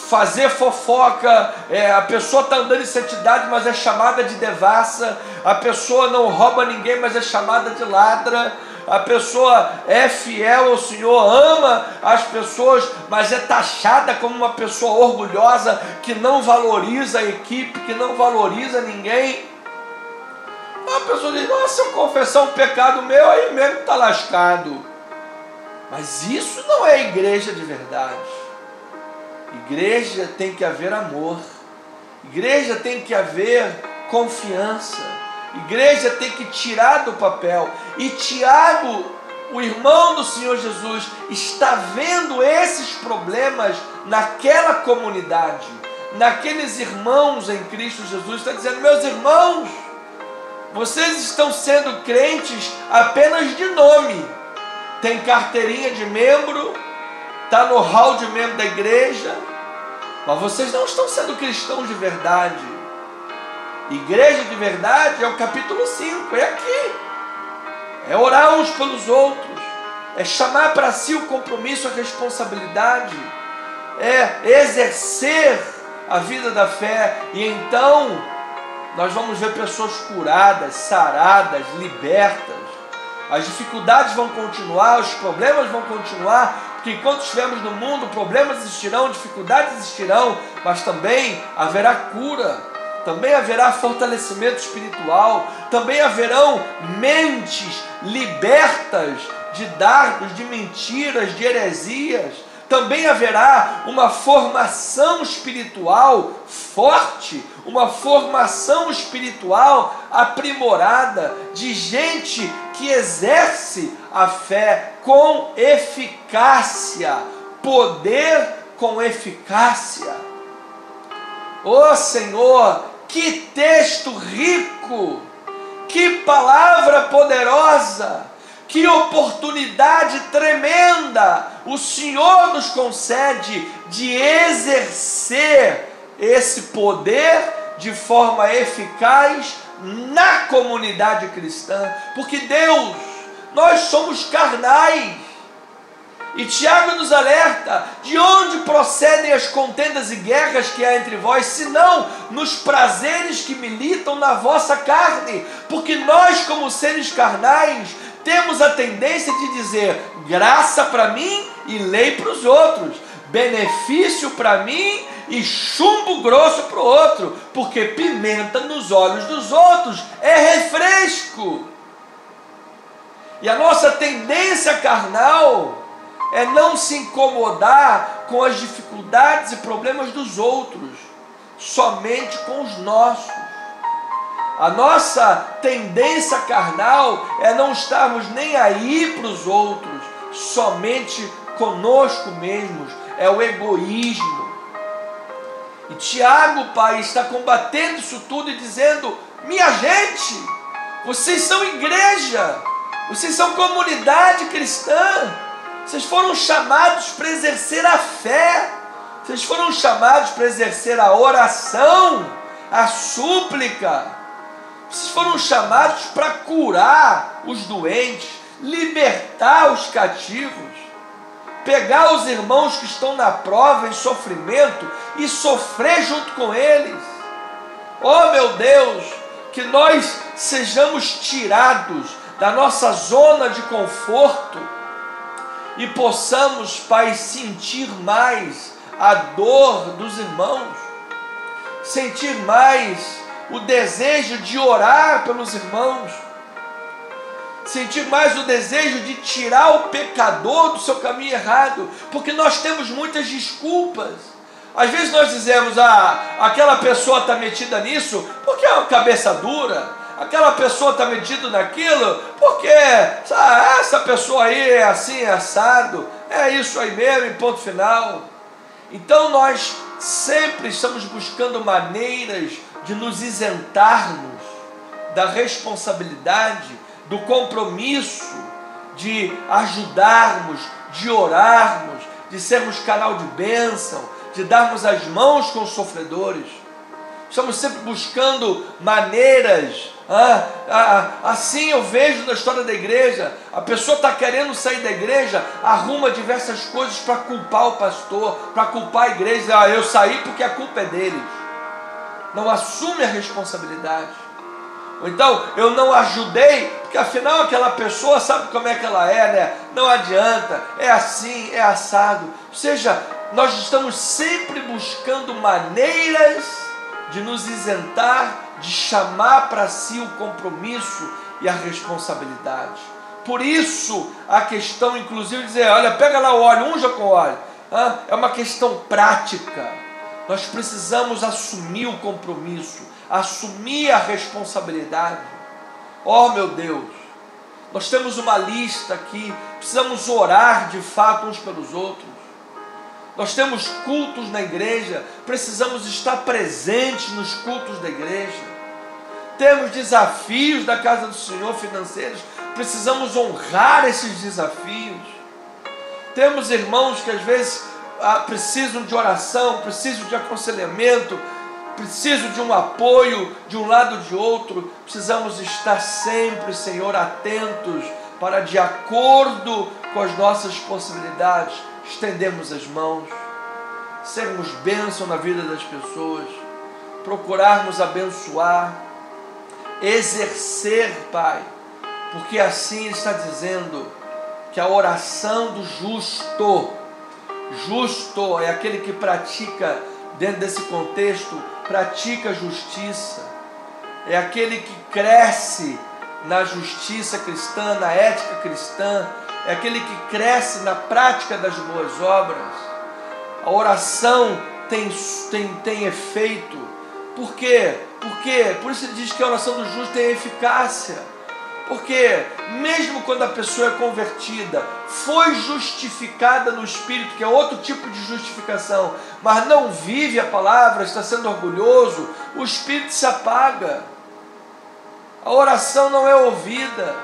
fazer fofoca, a pessoa está andando em santidade, mas é chamada de devassa, a pessoa não rouba ninguém, mas é chamada de ladra, a pessoa é fiel ao Senhor, ama as pessoas, mas é taxada como uma pessoa orgulhosa, que não valoriza a equipe, que não valoriza ninguém. A pessoa diz: nossa, se eu confessar um pecado meu, aí mesmo está lascado. Mas isso não é igreja de verdade. Igreja tem que haver amor, igreja tem que haver confiança, igreja tem que tirar do papel. E Tiago, o irmão do Senhor Jesus, está vendo esses problemas naquela comunidade, naqueles irmãos em Cristo Jesus. Está dizendo: meus irmãos, vocês estão sendo crentes apenas de nome, tem carteirinha de membro, está no hall de membro da igreja, mas vocês não estão sendo cristãos de verdade. Igreja de verdade é o capítulo 5, é aqui. É orar uns pelos outros, é chamar para si o compromisso, a responsabilidade, é exercer a vida da fé. E então nós vamos ver pessoas curadas, saradas, libertas. As dificuldades vão continuar, os problemas vão continuar, porque enquanto estivermos no mundo, problemas existirão, dificuldades existirão, mas também haverá cura. também haverá fortalecimento espiritual, também haverão mentes libertas de dardos, de mentiras, de heresias, também haverá uma formação espiritual forte, uma formação espiritual aprimorada, de gente que exerce a fé com eficácia, poder com eficácia. Ó Senhor, que texto rico, que palavra poderosa, que oportunidade tremenda o Senhor nos concede de exercer esse poder de forma eficaz na comunidade cristã, porque Deus, nós somos carnais. E Tiago nos alerta: de onde procedem as contendas e guerras que há entre vós, senão nos prazeres que militam na vossa carne? Porque nós, como seres carnais, temos a tendência de dizer graça para mim e lei para os outros, benefício para mim e chumbo grosso para o outro, porque pimenta nos olhos dos outros é refresco. E a nossa tendência carnal é não se incomodar com as dificuldades e problemas dos outros, somente com os nossos. A nossa tendência carnal é não estarmos nem aí para os outros, somente conosco mesmos, é o egoísmo. E Tiago, Pai, está combatendo isso tudo e dizendo: minha gente, vocês são igreja, vocês são comunidade cristã, vocês foram chamados para exercer a fé, vocês foram chamados para exercer a oração, a súplica, vocês foram chamados para curar os doentes, libertar os cativos, pegar os irmãos que estão na prova, em sofrimento, e sofrer junto com eles. Oh meu Deus, que nós sejamos tirados da nossa zona de conforto e possamos, Pai, sentir mais a dor dos irmãos, sentir mais o desejo de orar pelos irmãos, sentir mais o desejo de tirar o pecador do seu caminho errado, porque nós temos muitas desculpas. Às vezes nós dizemos: aquela pessoa está metida nisso porque é uma cabeça dura, aquela pessoa está metida naquilo porque essa pessoa aí é assim, é assado, é isso aí mesmo, em ponto final. Então nós sempre estamos buscando maneiras de nos isentarmos da responsabilidade, do compromisso de ajudarmos, de orarmos, de sermos canal de bênção, de darmos as mãos com os sofredores. Estamos sempre buscando maneiras. Assim eu vejo na história da igreja: a pessoa está querendo sair da igreja, arruma diversas coisas para culpar o pastor, para culpar a igreja. Eu saí porque a culpa é deles. Não assume a responsabilidade. Ou então, eu não ajudei porque afinal aquela pessoa sabe como é que ela é, né? Não adianta, é assim, é assado. Ou seja, nós estamos sempre buscando maneiras de nos isentar, de chamar para si o compromisso e a responsabilidade. Por isso, a questão, inclusive, de dizer: olha, pega lá o óleo, unja com óleo. É uma questão prática. Nós precisamos assumir o compromisso, assumir a responsabilidade. Oh meu Deus, nós temos uma lista aqui, precisamos orar de fato uns pelos outros. Nós temos cultos na igreja, precisamos estar presentes nos cultos da igreja. Temos desafios da casa do Senhor financeiros, precisamos honrar esses desafios. Temos irmãos que às vezes precisam de oração, precisam de aconselhamento, precisam de um apoio de um lado ou de outro. Precisamos estar sempre, Senhor, atentos para, de acordo com as nossas possibilidades, estendermos as mãos, sermos bênção na vida das pessoas, procurarmos abençoar, exercer, Pai, porque assim está dizendo que a oração do justo é aquele que pratica, dentro desse contexto, pratica a justiça, é aquele que cresce na justiça cristã, na ética cristã, é aquele que cresce na prática das boas obras. A oração tem efeito. Por quê? Por isso ele diz que a oração do justo tem eficácia. Porque mesmo quando a pessoa é convertida, foi justificada no Espírito, que é outro tipo de justificação, mas não vive a palavra, está sendo orgulhoso, o Espírito se apaga. A oração não é ouvida.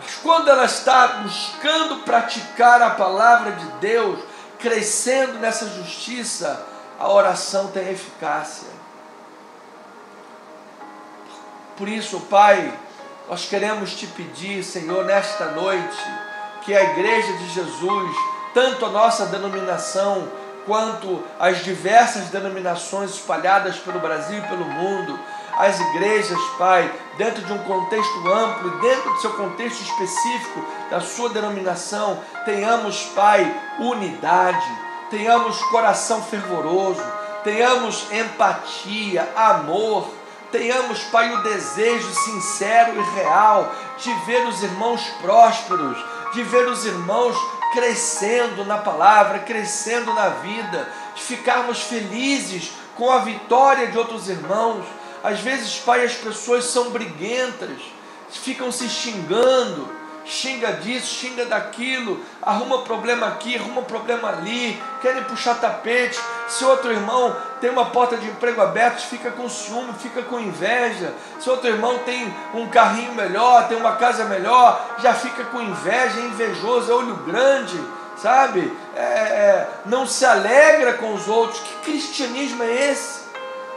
Mas quando ela está buscando praticar a palavra de Deus, crescendo nessa justiça, a oração tem eficácia. Por isso, Pai, nós queremos te pedir, Senhor, nesta noite, que a Igreja de Jesus, tanto a nossa denominação, quanto as diversas denominações espalhadas pelo Brasil e pelo mundo, as igrejas, Pai, dentro de um contexto amplo, dentro do seu contexto específico, da sua denominação, tenhamos, Pai, unidade, tenhamos coração fervoroso, tenhamos empatia, amor, tenhamos, Pai, o desejo sincero e real de ver os irmãos prósperos, de ver os irmãos crescendo na palavra, crescendo na vida, de ficarmos felizes com a vitória de outros irmãos. Às vezes, Pai, as pessoas são briguentas, ficam se xingando, xinga disso, xinga daquilo, arruma problema aqui, arruma problema ali, querem puxar tapete. Se outro irmão tem uma porta de emprego aberta, fica com ciúme, fica com inveja. Se outro irmão tem um carrinho melhor, tem uma casa melhor, já fica com inveja, é invejoso, é olho grande, sabe? Não se alegra com os outros. Que cristianismo é esse?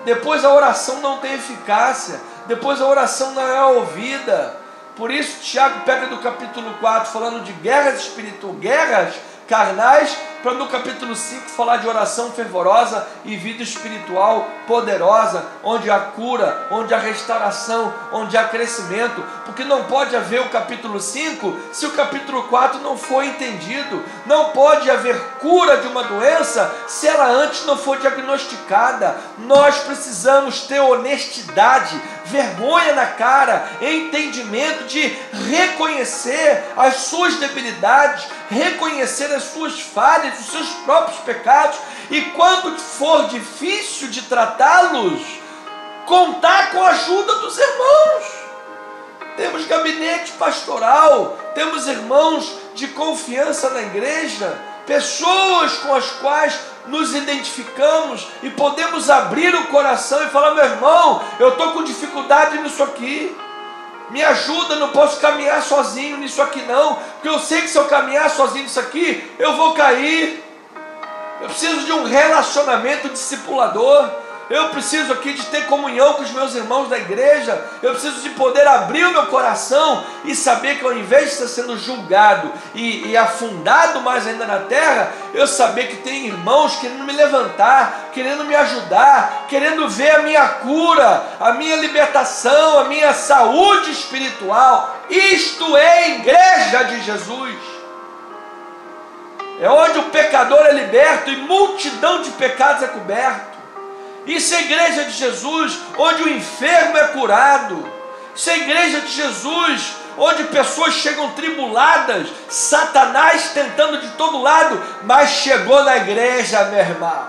Depois a oração não tem eficácia, depois a oração não é ouvida. Por isso Tiago pega do capítulo 4 falando de guerras espirituais, guerras carnais, para no capítulo 5 falar de oração fervorosa e vida espiritual poderosa, onde há cura, onde há restauração, onde há crescimento. Porque não pode haver o capítulo 5 se o capítulo 4 não for entendido. Não pode haver cura de uma doença se ela antes não for diagnosticada. Nós precisamos ter honestidade, vergonha na cara, entendimento de reconhecer as suas debilidades, reconhecer as suas falhas, os seus próprios pecados, e quando for difícil de tratá-los, contar com a ajuda dos irmãos. Temos gabinete pastoral, temos irmãos de confiança na igreja, pessoas com as quais nos identificamos e podemos abrir o coração e falar: meu irmão, eu estou com dificuldade nisso aqui, me ajuda, não posso caminhar sozinho nisso aqui não, porque eu sei que se eu caminhar sozinho nisso aqui, eu vou cair. Eu preciso de um relacionamento discipulador, eu preciso aqui de ter comunhão com os meus irmãos da igreja, eu preciso de poder abrir o meu coração e saber que ao invés de estar sendo julgado e afundado mais ainda na terra, eu saber que tem irmãos querendo me levantar, querendo me ajudar, querendo ver a minha cura, a minha libertação, a minha saúde espiritual. Isto é a igreja de Jesus. É onde o pecador é liberto e multidão de pecados é coberto. Isso é a igreja de Jesus, onde o enfermo é curado. Isso é a igreja de Jesus, onde pessoas chegam tribuladas, Satanás tentando de todo lado, mas chegou na igreja, meu irmão.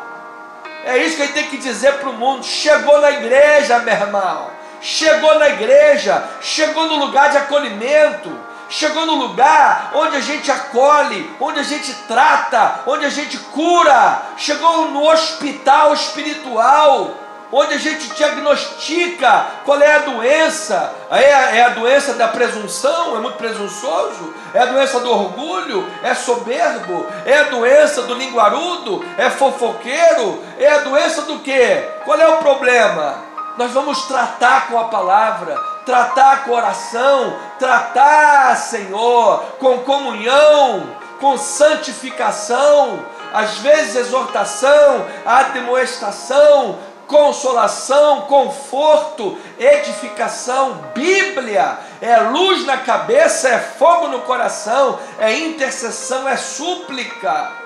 É isso que a gente tem que dizer para o mundo: chegou na igreja, meu irmão. Chegou na igreja, chegou no lugar de acolhimento, chegou no lugar onde a gente acolhe, onde a gente trata, onde a gente cura. Chegou no hospital espiritual, onde a gente diagnostica qual é a doença. É a doença da presunção, é muito presunçoso? É a doença do orgulho? É soberbo? É a doença do linguarudo? É fofoqueiro? É a doença do quê? Qual é o problema? Nós vamos tratar com a palavra, tratar com oração, tratar, Senhor, com comunhão, com santificação, às vezes exortação, admoestação, consolação, conforto, edificação. Bíblia é luz na cabeça, é fogo no coração, é intercessão, é súplica.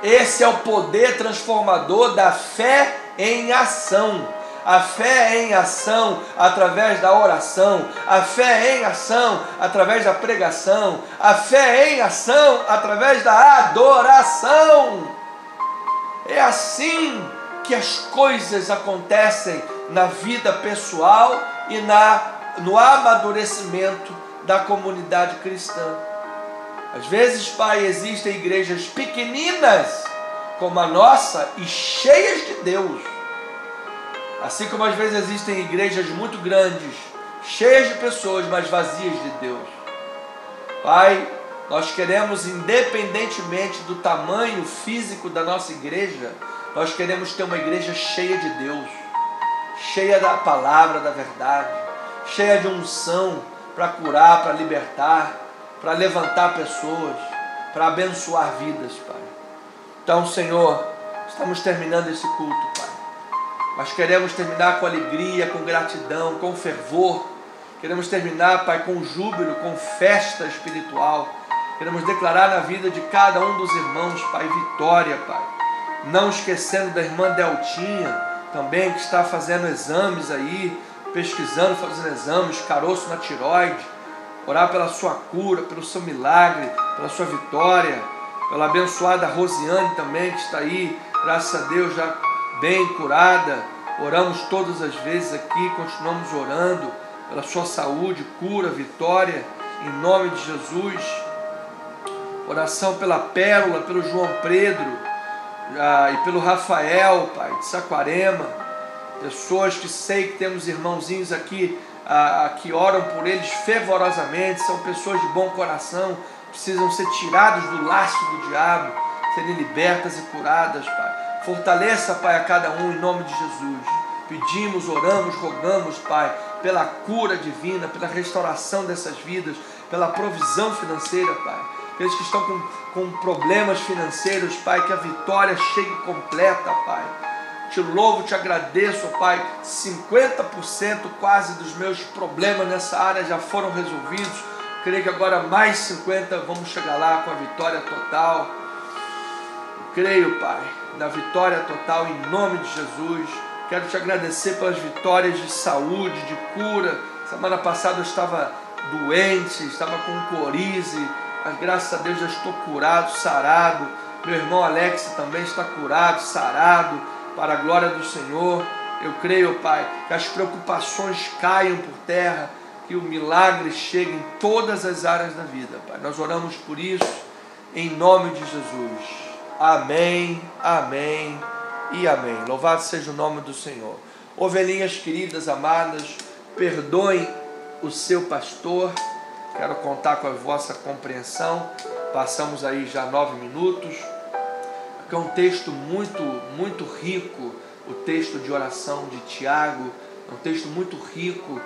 Esse é o poder transformador da fé em ação. A fé é em ação através da oração, a fé é em ação através da pregação, a fé é em ação através da adoração. É assim que as coisas acontecem na vida pessoal e no amadurecimento da comunidade cristã. Às vezes, Pai, existem igrejas pequeninas como a nossa e cheias de Deus. Assim como às vezes existem igrejas muito grandes, cheias de pessoas, mas vazias de Deus. Pai, nós queremos, independentemente do tamanho físico da nossa igreja, nós queremos ter uma igreja cheia de Deus, cheia da palavra, da verdade, cheia de unção para curar, para libertar, para levantar pessoas, para abençoar vidas, Pai. Então, Senhor, estamos terminando esse culto, Pai. Mas queremos terminar com alegria, com gratidão, com fervor. Queremos terminar, Pai, com júbilo, com festa espiritual. Queremos declarar na vida de cada um dos irmãos, Pai, vitória, Pai. Não esquecendo da irmã Deltinha, também, que está fazendo exames aí, pesquisando, fazendo exames, caroço na tireoide. Orar pela sua cura, pelo seu milagre, pela sua vitória. Pela abençoada Rosiane também, que está aí, graças a Deus, já bem curada. Oramos todas as vezes aqui, continuamos orando pela sua saúde, cura, vitória, em nome de Jesus. Oração pela Pérola, pelo João Pedro e pelo Rafael, Pai, de Saquarema. Pessoas que sei que temos irmãozinhos aqui que oram por eles fervorosamente, são pessoas de bom coração, precisam ser tirados do laço do diabo, serem libertas e curadas, Pai. Fortaleça, Pai, a cada um em nome de Jesus. Pedimos, oramos, rogamos, Pai, pela cura divina, pela restauração dessas vidas, pela provisão financeira, Pai. Aqueles que estão com problemas financeiros, Pai, que a vitória chegue completa, Pai. Te louvo, te agradeço, Pai. 50% quase dos meus problemas nessa área já foram resolvidos. Creio que agora mais 50% vamos chegar lá com a vitória total. Creio, Pai, na vitória total em nome de Jesus. Quero te agradecer pelas vitórias de saúde, de cura. Semana passada eu estava doente, estava com corize, mas graças a Deus já estou curado, sarado. Meu irmão Alex também está curado, sarado, para a glória do Senhor. Eu creio, Pai, que as preocupações caiam por terra, que o milagre chegue em todas as áreas da vida, Pai. Nós oramos por isso, em nome de Jesus. Amém, amém e amém. Louvado seja o nome do Senhor. Ovelhinhas queridas, amadas, perdoem o seu pastor. Quero contar com a vossa compreensão. Passamos aí já 9 minutos. Aqui é um texto muito rico, o texto de oração de Tiago. É um texto muito rico.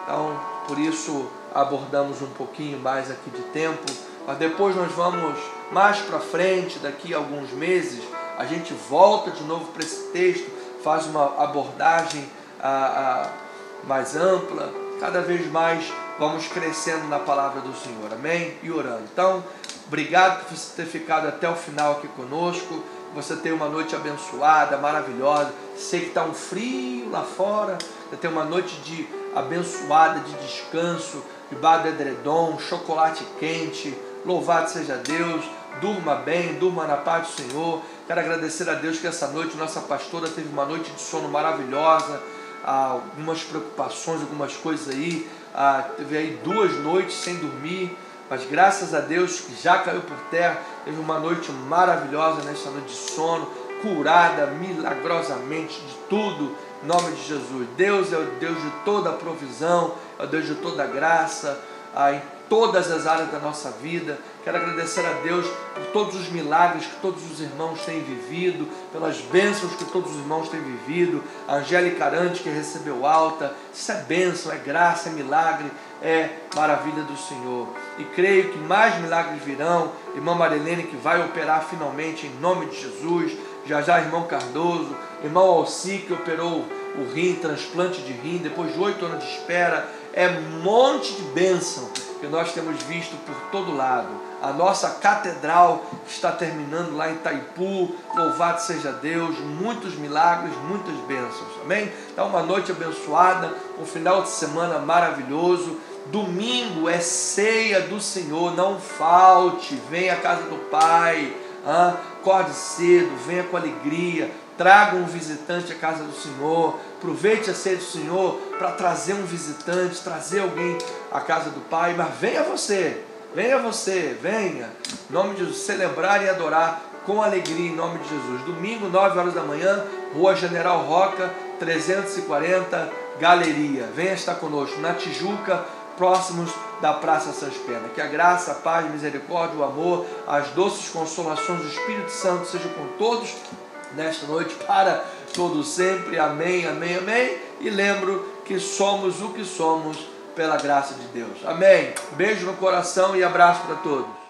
Então, por isso abordamos um pouquinho mais aqui de tempo. Mas depois nós vamos mais para frente, daqui a alguns meses, a gente volta de novo para esse texto, faz uma abordagem mais ampla. Cada vez mais vamos crescendo na palavra do Senhor, amém? E orando. Então, obrigado por você ter ficado até o final aqui conosco. Você tem uma noite abençoada, maravilhosa. Sei que está um frio lá fora. Você tem uma noite abençoada, de descanso, debaixo do edredom, chocolate quente. Louvado seja Deus. Durma bem, durma na paz do Senhor. Quero agradecer a Deus que essa noite nossa pastora teve uma noite de sono maravilhosa. Algumas preocupações, algumas coisas aí. Teve aí 2 noites sem dormir. Mas graças a Deus que já caiu por terra. Teve uma noite maravilhosa nessa noite de sono. Curada milagrosamente de tudo. Em nome de Jesus. Deus é o Deus de toda a provisão. É o Deus de toda a graça. Em todas as áreas da nossa vida. Quero agradecer a Deus por todos os milagres que todos os irmãos têm vivido, pelas bênçãos que todos os irmãos têm vivido. A Angélica Arantes, que recebeu alta. Isso é bênção, é graça, é milagre, é maravilha do Senhor. E creio que mais milagres virão. Irmã Marilene, que vai operar finalmente em nome de Jesus. Já irmão Cardoso, irmão Alci, que operou o rim, transplante de rim, depois de 8 anos de espera. É um monte de bênção que que nós temos visto por todo lado. A nossa catedral está terminando lá em Itaipu, louvado seja Deus, muitos milagres, muitas bênçãos, amém? Então uma noite abençoada, um final de semana maravilhoso. Domingo é ceia do Senhor, não falte, venha à casa do Pai, acorde cedo, venha com alegria, traga um visitante à casa do Senhor, aproveite a ceia do Senhor para trazer um visitante, trazer alguém à casa do Pai, mas venha você, venha, em nome de Jesus, celebrar e adorar com alegria em nome de Jesus. Domingo, 9 horas da manhã, Rua General Roca, 340, Galeria. Venha estar conosco na Tijuca, próximos da Praça Sans Pena. Que a graça, a paz, a misericórdia, o amor, as doces consolações do Espírito Santo sejam com todos nesta noite, para todos sempre. Amém, amém, amém. E lembro que somos o que somos pela graça de Deus. Amém. Beijo no coração e abraço para todos.